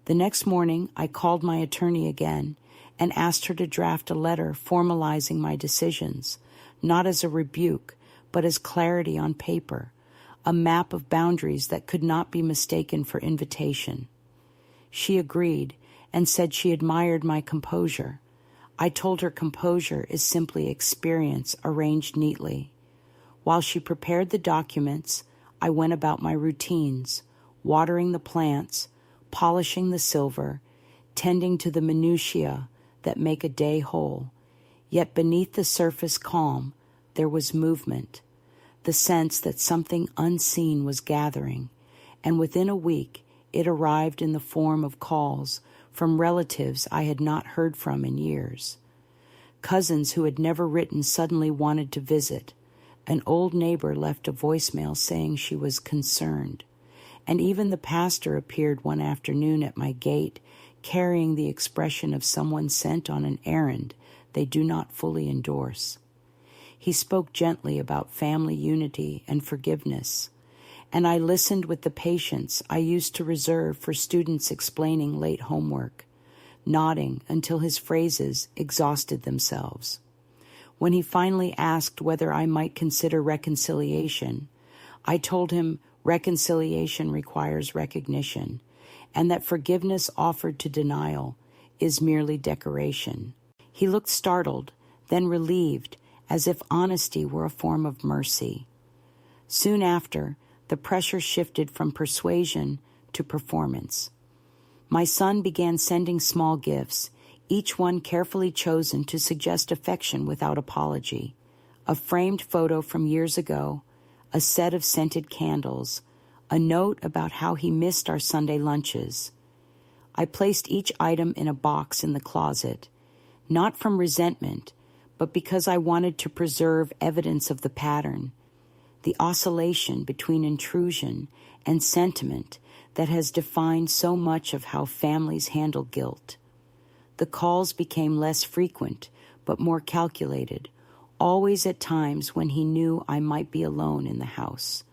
The next morning, I called my attorney again and asked her to draft a letter formalizing my decisions, not as a rebuke, but as clarity on paper, a map of boundaries that could not be mistaken for invitation. She agreed and said she admired my composure. I told her composure is simply experience arranged neatly. While she prepared the documents, I went about my routines, watering the plants, polishing the silver, tending to the minutiae that make a day whole. Yet beneath the surface calm, there was movement, the sense that something unseen was gathering, and within a week it arrived in the form of calls from relatives I had not heard from in years. Cousins who had never written suddenly wanted to visit. An old neighbor left a voicemail saying she was concerned, and even the pastor appeared one afternoon at my gate carrying the expression of someone sent on an errand they do not fully endorse. He spoke gently about family unity and forgiveness, and I listened with the patience I used to reserve for students explaining late homework, nodding until his phrases exhausted themselves. When he finally asked whether I might consider reconciliation, I told him reconciliation requires recognition, and that forgiveness offered to denial is merely decoration. He looked startled, then relieved, as if honesty were a form of mercy. Soon after, the pressure shifted from persuasion to performance. My son began sending small gifts, each one carefully chosen to suggest affection without apology. A framed photo from years ago, a set of scented candles, a note about how he missed our Sunday lunches. I placed each item in a box in the closet, not from resentment, but because I wanted to preserve evidence of the pattern, the oscillation between intrusion and sentiment that has defined so much of how families handle guilt. The calls became less frequent, but more calculated, always at times when he knew I might be alone in the house.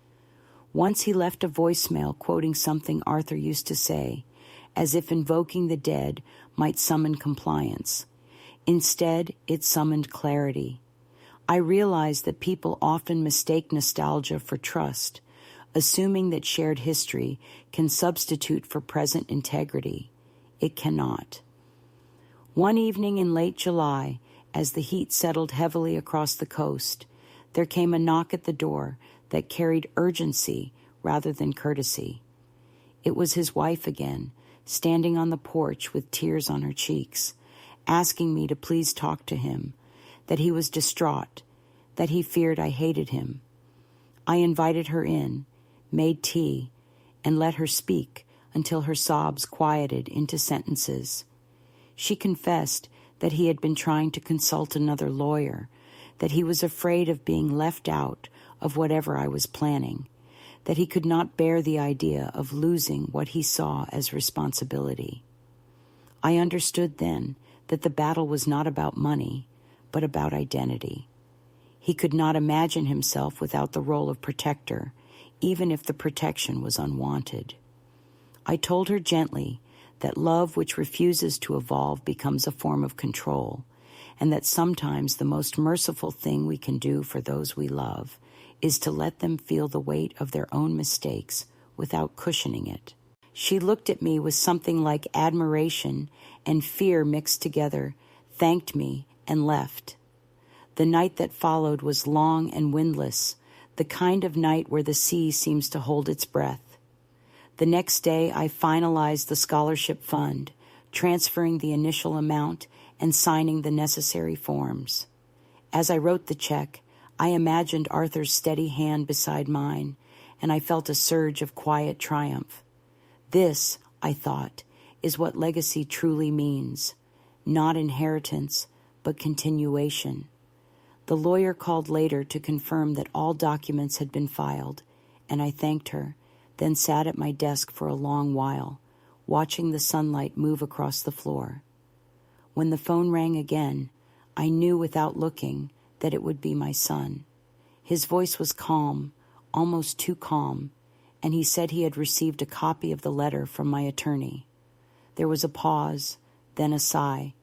Once he left a voicemail quoting something Arthur used to say, as if invoking the dead might summon compliance. Instead, it summoned clarity. I realized that people often mistake nostalgia for trust, assuming that shared history can substitute for present integrity. It cannot. One evening in late July, as the heat settled heavily across the coast, there came a knock at the door that carried urgency rather than courtesy. It was his wife again, standing on the porch with tears on her cheeks, asking me to please talk to him, that he was distraught, that he feared I hated him. I invited her in, made tea, and let her speak until her sobs quieted into sentences. She confessed that he had been trying to consult another lawyer, that he was afraid of being left out of whatever I was planning, that he could not bear the idea of losing what he saw as responsibility. I understood then that the battle was not about money, but about identity. He could not imagine himself without the role of protector, even if the protection was unwanted. I told her gently that love which refuses to evolve becomes a form of control, and that sometimes the most merciful thing we can do for those we love is to let them feel the weight of their own mistakes without cushioning it. She looked at me with something like admiration and fear mixed together, thanked me, and left. The night that followed was long and windless, the kind of night where the sea seems to hold its breath. The next day, I finalized the scholarship fund, transferring the initial amount and signing the necessary forms. As I wrote the check, I imagined Arthur's steady hand beside mine, and I felt a surge of quiet triumph. This, I thought, is what legacy truly means, not inheritance, but continuation. The lawyer called later to confirm that all documents had been filed, and I thanked her, then sat at my desk for a long while, watching the sunlight move across the floor. When the phone rang again, I knew without looking that it would be my son. His voice was calm, almost too calm, and he said he had received a copy of the letter from my attorney. There was a pause, then a sigh,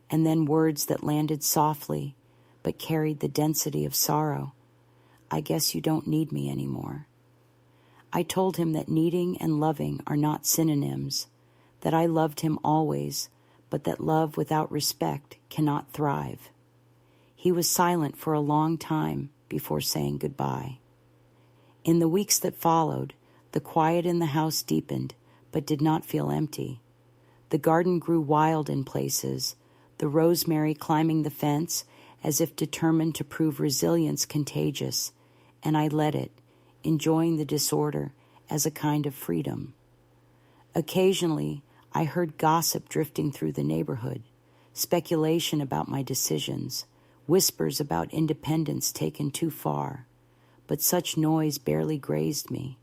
and then words that landed softly, but carried the density of sorrow. I guess you don't need me anymore. I told him that needing and loving are not synonyms, that I loved him always, but that love without respect cannot thrive. He was silent for a long time, before saying goodbye. In the weeks that followed, the quiet in the house deepened, but did not feel empty. The garden grew wild in places, the rosemary climbing the fence as if determined to prove resilience contagious, and I let it, enjoying the disorder as a kind of freedom. Occasionally, I heard gossip drifting through the neighborhood, speculation about my decisions, whispers about independence taken too far, but such noise barely grazed me.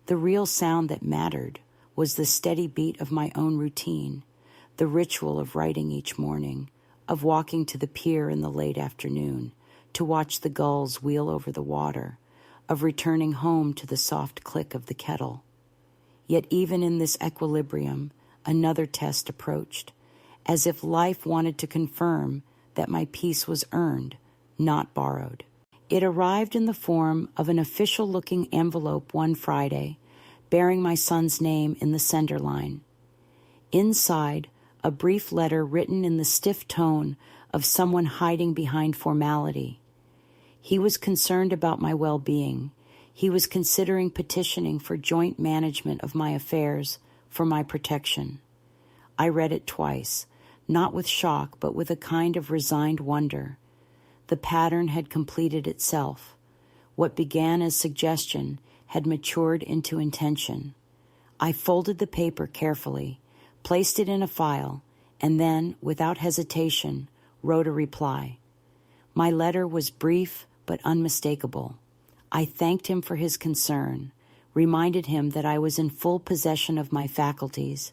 The real sound that mattered was the steady beat of my own routine, the ritual of writing each morning, of walking to the pier in the late afternoon to watch the gulls wheel over the water, of returning home to the soft click of the kettle. Yet even in this equilibrium, another test approached, as if life wanted to confirm that my peace was earned, not borrowed. It arrived in the form of an official-looking envelope one Friday, bearing my son's name in the sender line. Inside, a brief letter written in the stiff tone of someone hiding behind formality. He was concerned about my well-being. He was considering petitioning for joint management of my affairs for my protection. I read it twice, not with shock, but with a kind of resigned wonder. The pattern had completed itself. What began as suggestion had matured into intention. I folded the paper carefully, placed it in a file, and then, without hesitation, wrote a reply. My letter was brief but unmistakable. I thanked him for his concern, reminded him that I was in full possession of my faculties,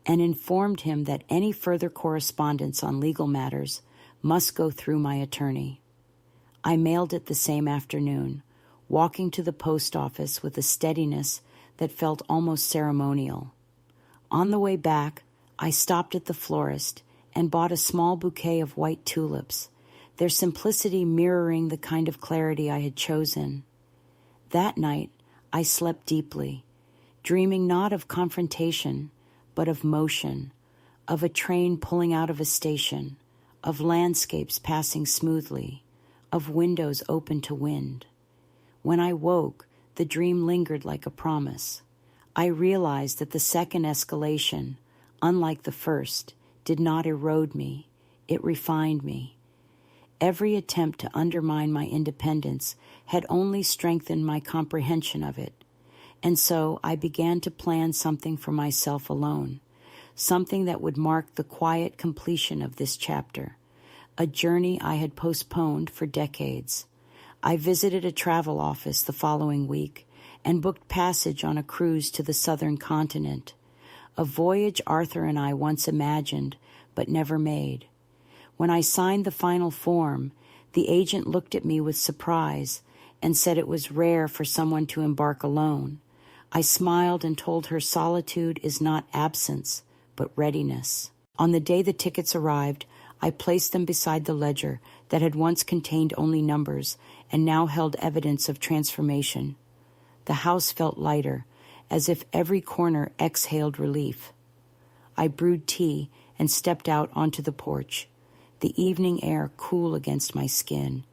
and informed him that any further correspondence on legal matters must go through my attorney. I mailed it the same afternoon, walking to the post office with a steadiness that felt almost ceremonial. On the way back, I stopped at the florist and bought a small bouquet of white tulips, their simplicity mirroring the kind of clarity I had chosen. That night, I slept deeply, dreaming not of confrontation, but of motion, of a train pulling out of a station, of landscapes passing smoothly, of windows open to wind. When I woke, the dream lingered like a promise. I realized that the second escalation, unlike the first, did not erode me, it refined me. Every attempt to undermine my independence had only strengthened my comprehension of it, and so I began to plan something for myself alone, something that would mark the quiet completion of this chapter, a journey I had postponed for decades. I visited a travel office the following week and booked passage on a cruise to the southern continent, a voyage Arthur and I once imagined but never made. When I signed the final form, the agent looked at me with surprise and said it was rare for someone to embark alone. I smiled and told her solitude is not absence, but readiness. On the day the tickets arrived, I placed them beside the ledger that had once contained only numbers and now held evidence of transformation. The house felt lighter, as if every corner exhaled relief. I brewed tea and stepped out onto the porch, the evening air cool against my skin,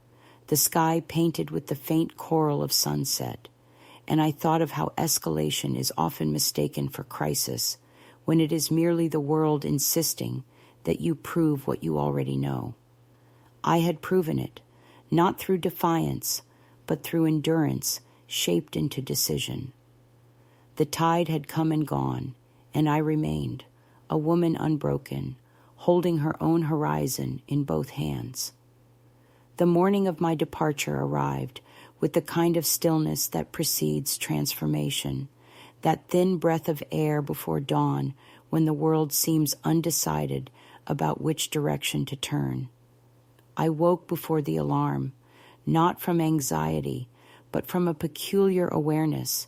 the sky painted with the faint coral of sunset, and I thought of how escalation is often mistaken for crisis, when it is merely the world insisting that you prove what you already know. I had proven it, not through defiance, but through endurance shaped into decision. The tide had come and gone, and I remained, a woman unbroken, holding her own horizon in both hands. The morning of my departure arrived with the kind of stillness that precedes transformation, that thin breath of air before dawn when the world seems undecided about which direction to turn. I woke before the alarm, not from anxiety, but from a peculiar awareness,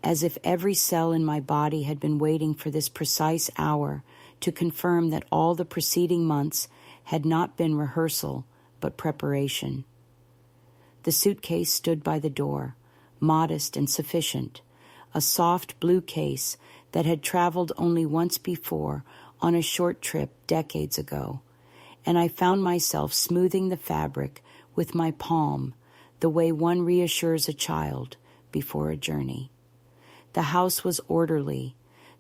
as if every cell in my body had been waiting for this precise hour to confirm that all the preceding months had not been rehearsal, but preparation. The suitcase stood by the door, modest and sufficient, a soft blue case that had traveled only once before on a short trip decades ago, and I found myself smoothing the fabric with my palm, the way one reassures a child before a journey. The house was orderly.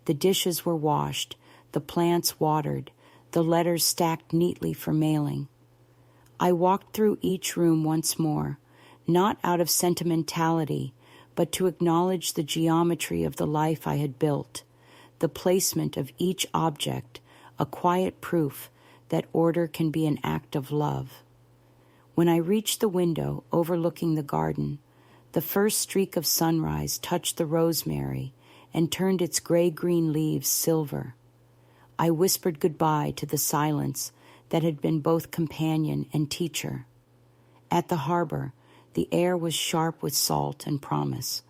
The dishes were washed, the plants watered, the letters stacked neatly for mailing. I walked through each room once more, not out of sentimentality, but to acknowledge the geometry of the life I had built, the placement of each object, a quiet proof that order can be an act of love. When I reached the window overlooking the garden, the first streak of sunrise touched the rosemary and turned its gray-green leaves silver. I whispered goodbye to the silence that had been both companion and teacher. At the harbor, the air was sharp with salt and promise,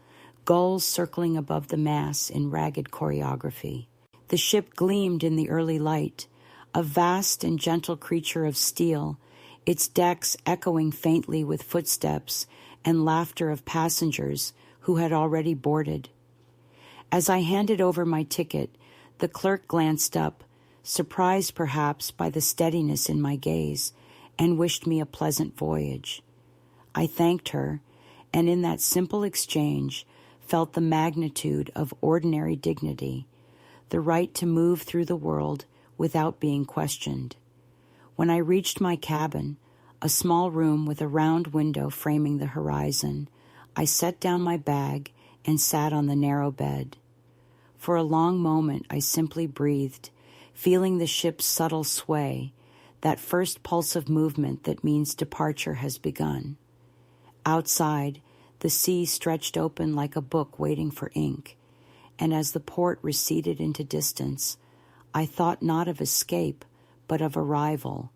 gulls circling above the masts in ragged choreography. The ship gleamed in the early light, a vast and gentle creature of steel, its decks echoing faintly with footsteps and laughter of passengers who had already boarded. As I handed over my ticket, the clerk glanced up, surprised perhaps by the steadiness in my gaze, and wished me a pleasant voyage. I thanked her, and in that simple exchange felt the magnitude of ordinary dignity, the right to move through the world without being questioned. When I reached my cabin, a small room with a round window framing the horizon, I set down my bag and sat on the narrow bed. For a long moment I simply breathed, feeling the ship's subtle sway, that first pulse of movement that means departure has begun. Outside, the sea stretched open like a book waiting for ink, and as the port receded into distance, I thought not of escape, but of arrival,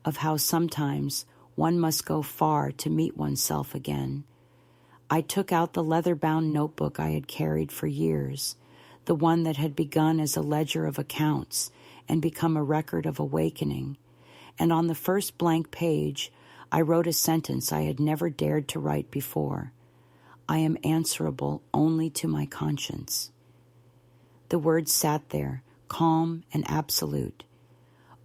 of how sometimes one must go far to meet oneself again. I took out the leather-bound notebook I had carried for years, the one that had begun as a ledger of accounts and become a record of awakening, and on the first blank page I wrote a sentence I had never dared to write before. I am answerable only to my conscience. The words sat there, calm and absolute.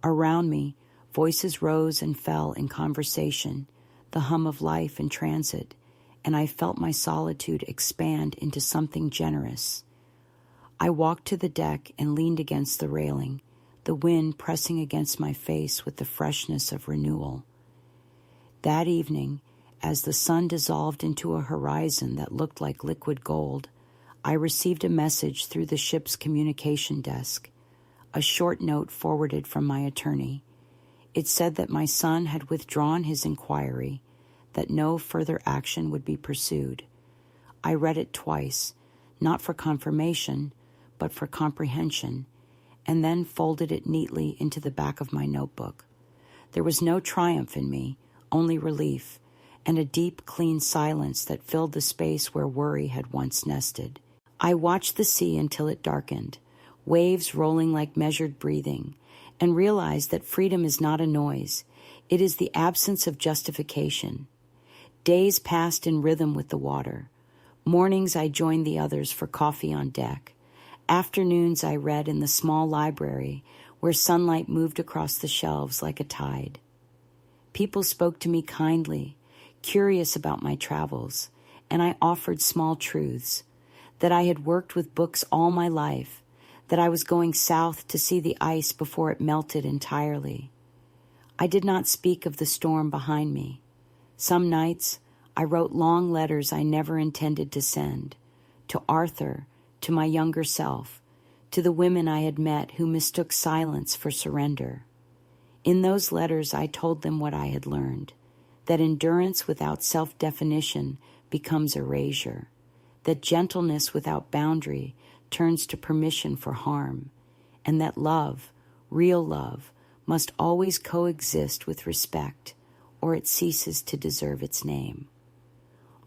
Around me, voices rose and fell in conversation, the hum of life in transit, and I felt my solitude expand into something generous. I walked to the deck and leaned against the railing, the wind pressing against my face with the freshness of renewal. That evening, as the sun dissolved into a horizon that looked like liquid gold, I received a message through the ship's communication desk, a short note forwarded from my attorney. It said that my son had withdrawn his inquiry, that no further action would be pursued. I read it twice, not for confirmation, but for comprehension, and then folded it neatly into the back of my notebook. There was no triumph in me, only relief, and a deep, clean silence that filled the space where worry had once nested. I watched the sea until it darkened, waves rolling like measured breathing, and realized that freedom is not a noise. It is the absence of justification. Days passed in rhythm with the water. Mornings I joined the others for coffee on deck. Afternoons I read in the small library where sunlight moved across the shelves like a tide. People spoke to me kindly, curious about my travels, and I offered small truths, that I had worked with books all my life, that I was going south to see the ice before it melted entirely. I did not speak of the storm behind me. Some nights I wrote long letters I never intended to send, to Arthur, to my younger self, to the women I had met who mistook silence for surrender. In those letters I told them what I had learned, that endurance without self-definition becomes erasure, that gentleness without boundary turns to permission for harm, and that love, real love, must always coexist with respect, or it ceases to deserve its name.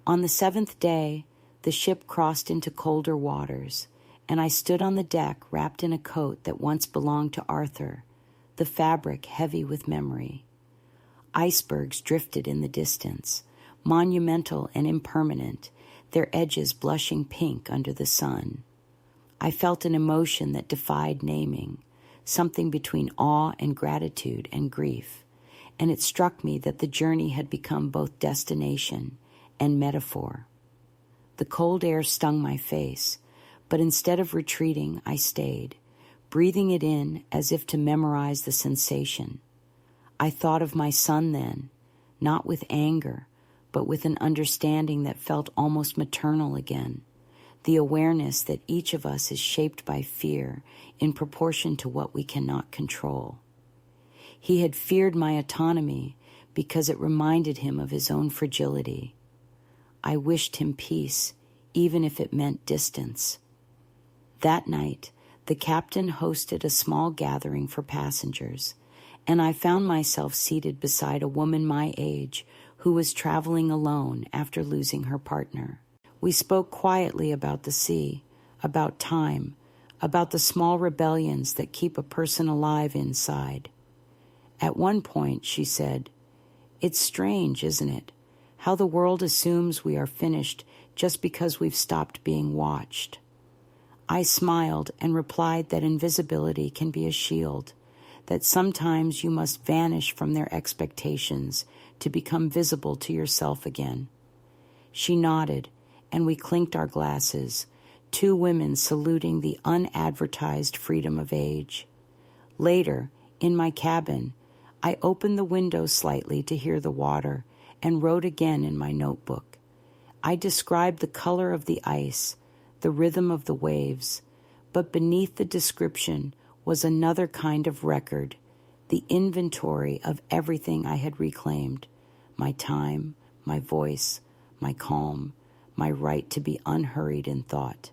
On the 7th day, the ship crossed into colder waters, and I stood on the deck wrapped in a coat that once belonged to Arthur, the fabric heavy with memory. Icebergs drifted in the distance, monumental and impermanent, their edges blushing pink under the sun. I felt an emotion that defied naming, something between awe and gratitude and grief, and it struck me that the journey had become both destination and metaphor. The cold air stung my face, but instead of retreating, I stayed, breathing it in as if to memorize the sensation. I thought of my son then, not with anger, but with an understanding that felt almost maternal again, the awareness that each of us is shaped by fear in proportion to what we cannot control. He had feared my autonomy because it reminded him of his own fragility. I wished him peace, even if it meant distance. That night, the captain hosted a small gathering for passengers, and I found myself seated beside a woman my age who was traveling alone after losing her partner. We spoke quietly about the sea, about time, about the small rebellions that keep a person alive inside. At one point, she said, "It's strange, isn't it, how the world assumes we are finished just because we've stopped being watched." I smiled and replied that invisibility can be a shield, that sometimes you must vanish from their expectations to become visible to yourself again. She nodded, and we clinked our glasses, two women saluting the unadvertised freedom of age. Later, in my cabin, I opened the window slightly to hear the water and wrote again in my notebook. I described the color of the ice, the rhythm of the waves, but beneath the description was another kind of record, the inventory of everything I had reclaimed, my time, my voice, my calm, my right to be unhurried in thought.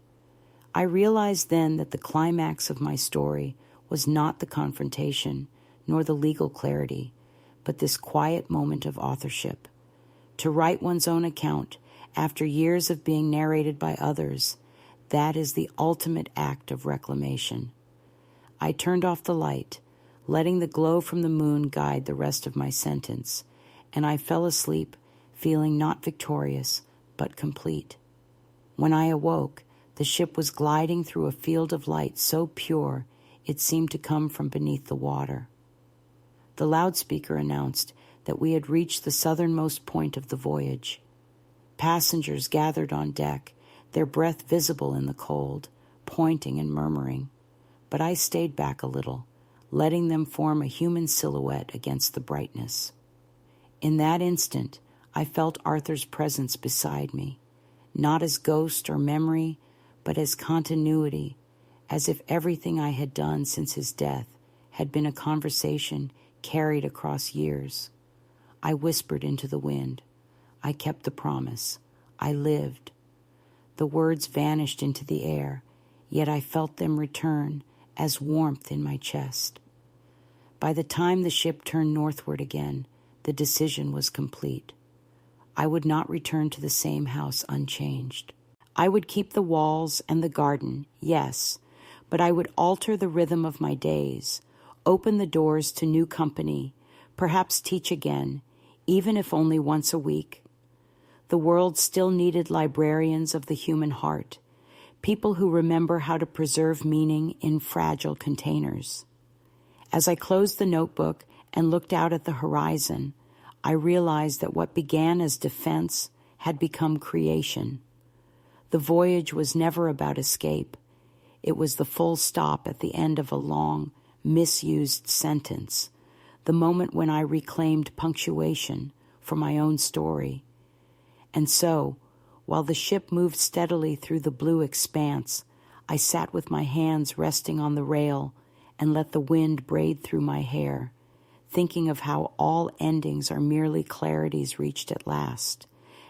I realized then that the climax of my story was not the confrontation, nor the legal clarity, but this quiet moment of authorship. To write one's own account after years of being narrated by others, that is the ultimate act of reclamation. I turned off the light, letting the glow from the moon guide the rest of my sentence, and I fell asleep, feeling not victorious, but complete. When I awoke, the ship was gliding through a field of light so pure it seemed to come from beneath the water. The loudspeaker announced that we had reached the southernmost point of the voyage. Passengers gathered on deck, their breath visible in the cold, pointing and murmuring, but I stayed back a little, letting them form a human silhouette against the brightness. In that instant, I felt Arthur's presence beside me, not as ghost or memory, but as continuity, as if everything I had done since his death had been a conversation carried across years. I whispered into the wind. I kept the promise. I lived. The words vanished into the air, yet I felt them return as warmth in my chest. By the time the ship turned northward again, the decision was complete. I would not return to the same house unchanged. I would keep the walls and the garden, yes, but I would alter the rhythm of my days, open the doors to new company, perhaps teach again, even if only once a week. The world still needed librarians of the human heart, people who remember how to preserve meaning in fragile containers. As I closed the notebook and looked out at the horizon, I realized that what began as defense had become creation. The voyage was never about escape. It was the full stop at the end of a long, misused sentence, the moment when I reclaimed punctuation for my own story. And so, while the ship moved steadily through the blue expanse, I sat with my hands resting on the rail and let the wind braid through my hair, thinking of how all endings are merely clarities reached at last,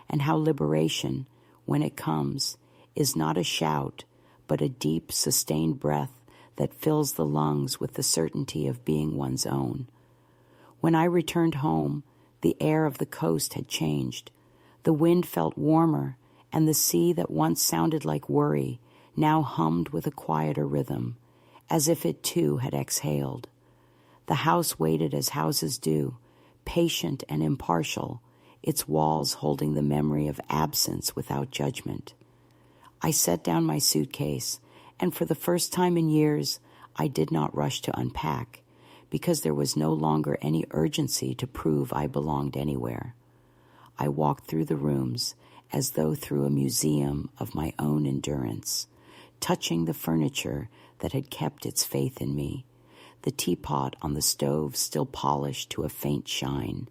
and how liberation, when it comes, is not a shout, but a deep, sustained breath that fills the lungs with the certainty of being one's own. When I returned home, the air of the coast had changed. The wind felt warmer, and the sea that once sounded like worry now hummed with a quieter rhythm, as if it too had exhaled. The house waited as houses do, patient and impartial, its walls holding the memory of absence without judgment. I set down my suitcase, and for the first time in years, I did not rush to unpack, because there was no longer any urgency to prove I belonged anywhere. I walked through the rooms as though through a museum of my own endurance, touching the furniture that had kept its faith in me, the teapot on the stove still polished to a faint shine,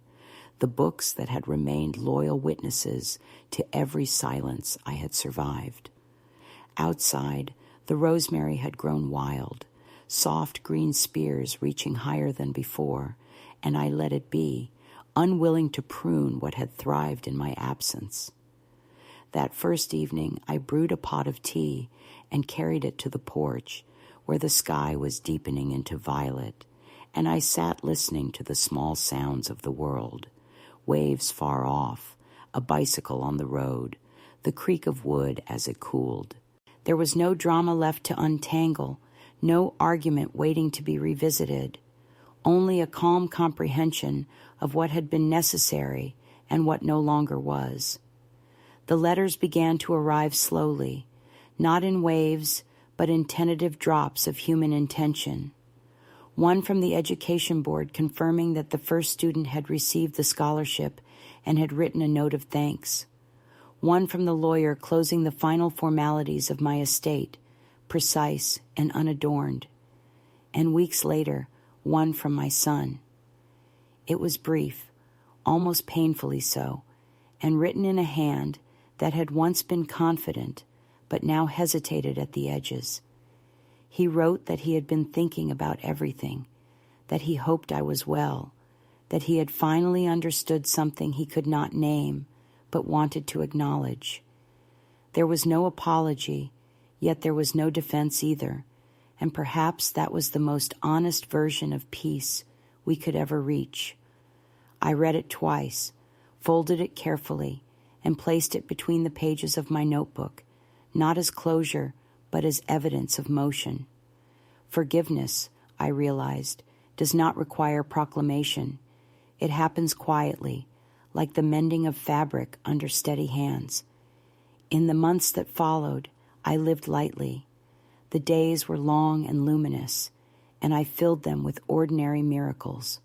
the books that had remained loyal witnesses to every silence I had survived. Outside, the rosemary had grown wild, soft green spears reaching higher than before, and I let it be, unwilling to prune what had thrived in my absence. That first evening, I brewed a pot of tea and carried it to the porch, where the sky was deepening into violet, and I sat listening to the small sounds of the world, waves far off, a bicycle on the road, the creak of wood as it cooled. There was no drama left to untangle, no argument waiting to be revisited, only a calm comprehension of what had been necessary and what no longer was. The letters began to arrive slowly, not in waves, but in tentative drops of human intention. One from the Education Board confirming that the first student had received the scholarship and had written a note of thanks. One from the lawyer closing the final formalities of my estate, precise and unadorned. And weeks later, one from my son. It was brief, almost painfully so, and written in a hand that had once been confident, but now hesitated at the edges. He wrote that he had been thinking about everything, that he hoped I was well, that he had finally understood something he could not name, but wanted to acknowledge. There was no apology, yet there was no defense either, and perhaps that was the most honest version of peace we could ever reach. I read it twice, folded it carefully, and placed it between the pages of my notebook, not as closure, but as evidence of motion. Forgiveness, I realized, does not require proclamation. It happens quietly, like the mending of fabric under steady hands. In the months that followed, I lived lightly. The days were long and luminous, and I filled them with ordinary miracles.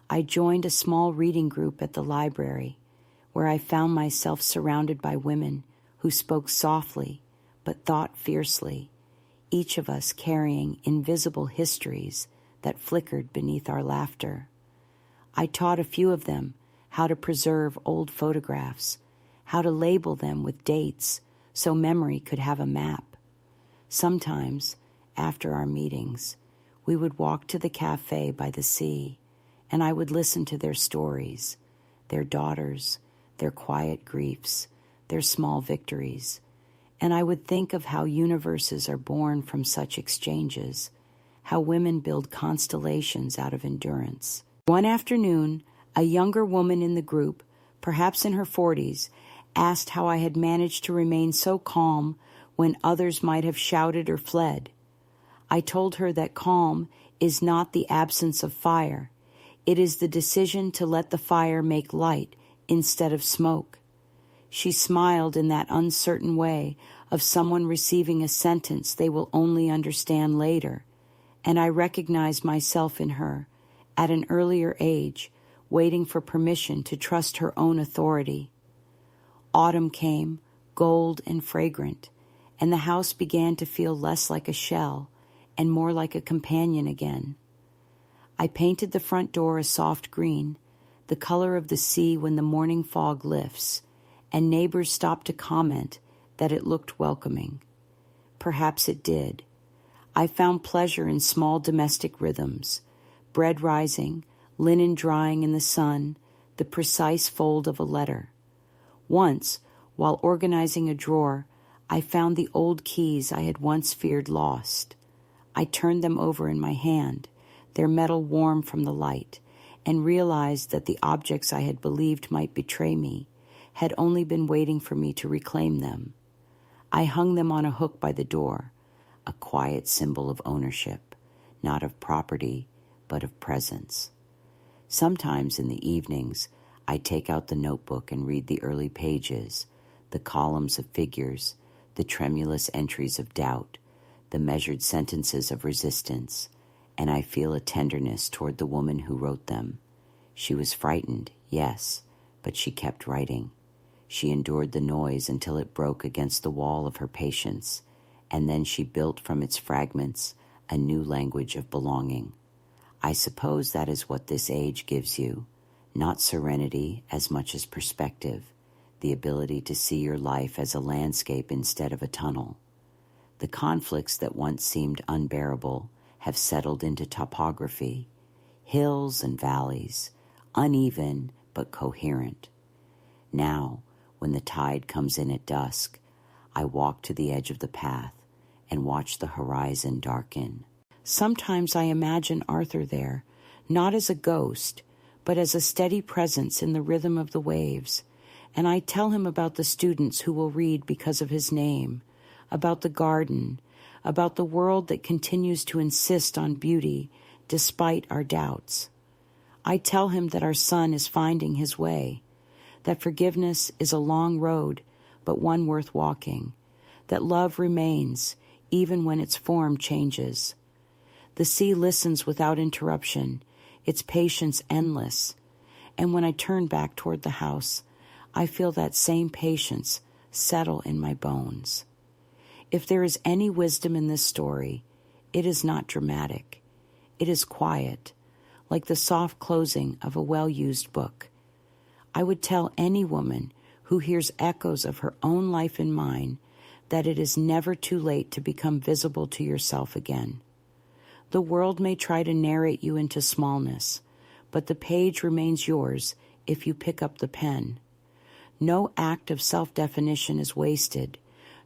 I joined a small reading group at the library, where I found myself surrounded by women who spoke softly but thought fiercely, each of us carrying invisible histories that flickered beneath our laughter. I taught a few of them how to preserve old photographs, how to label them with dates so memory could have a map. Sometimes, after our meetings, we would walk to the cafe by the sea, and I would listen to their stories, their daughters, their quiet griefs, their small victories, and I would think of how universes are born from such exchanges, how women build constellations out of endurance. One afternoon, a younger woman in the group, perhaps in her 40s, asked how I had managed to remain so calm when others might have shouted or fled. I told her that calm is not the absence of fire. It is the decision to let the fire make light instead of smoke. She smiled in that uncertain way of someone receiving a sentence they will only understand later, and I recognized myself in her, at an earlier age, waiting for permission to trust her own authority. Autumn came, gold and fragrant, and the house began to feel less like a shell and more like a companion again. I painted the front door a soft green, the color of the sea when the morning fog lifts, and neighbors stopped to comment that it looked welcoming. Perhaps it did. I found pleasure in small domestic rhythms, bread rising, linen drying in the sun, the precise fold of a letter. Once, while organizing a drawer, I found the old keys I had once feared lost. I turned them over in my hand, their metal warm from the light, and realized that the objects I had believed might betray me had only been waiting for me to reclaim them. I hung them on a hook by the door, a quiet symbol of ownership, not of property, but of presence. Sometimes in the evenings, I'd take out the notebook and read the early pages, the columns of figures, the tremulous entries of doubt, the measured sentences of resistance, and I feel a tenderness toward the woman who wrote them. She was frightened, yes, But she kept writing. She endured the noise until it broke against the wall of her patience, and then she built from its fragments a new language of belonging. I suppose that is what this age gives you, not serenity as much as perspective, the ability to see your life as a landscape instead of a tunnel. The conflicts that once seemed unbearable have settled into topography, hills and valleys, uneven but coherent. Now, when the tide comes in at dusk, I walk to the edge of the path and watch the horizon darken. Sometimes I imagine Arthur there, not as a ghost, but as a steady presence in the rhythm of the waves, and I tell him about the students who will read because of his name, about the garden, about the world that continues to insist on beauty despite our doubts. I tell him that our son is finding his way, that forgiveness is a long road, but one worth walking, that love remains even when its form changes. The sea listens without interruption, its patience endless, and when I turn back toward the house, I feel that same patience settle in my bones. If there is any wisdom in this story, it is not dramatic. It is quiet, like the soft closing of a well-used book. I would tell any woman who hears echoes of her own life and mine that it is never too late to become visible to yourself again. The world may try to narrate you into smallness, but the page remains yours if you pick up the pen. No act of self-definition is wasted,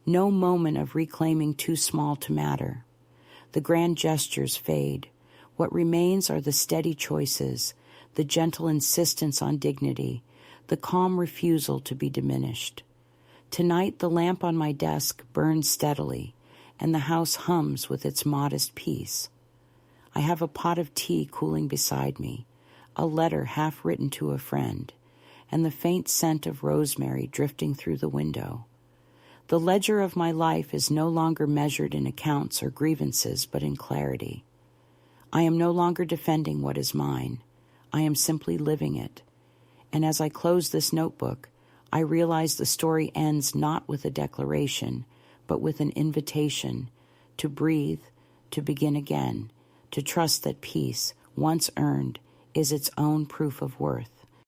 no moment of reclaiming too small to matter. The grand gestures fade. What remains are the steady choices, the gentle insistence on dignity, the calm refusal to be diminished. Tonight the lamp on my desk burns steadily, and the house hums with its modest peace. I have a pot of tea cooling beside me, a letter half written to a friend, and the faint scent of rosemary drifting through the window. The ledger of my life is no longer measured in accounts or grievances, but in clarity. I am no longer defending what is mine. I am simply living it. And as I close this notebook, I realize the story ends not with a declaration, but with an invitation to breathe, to begin again, to trust that peace, once earned, is its own proof of worth.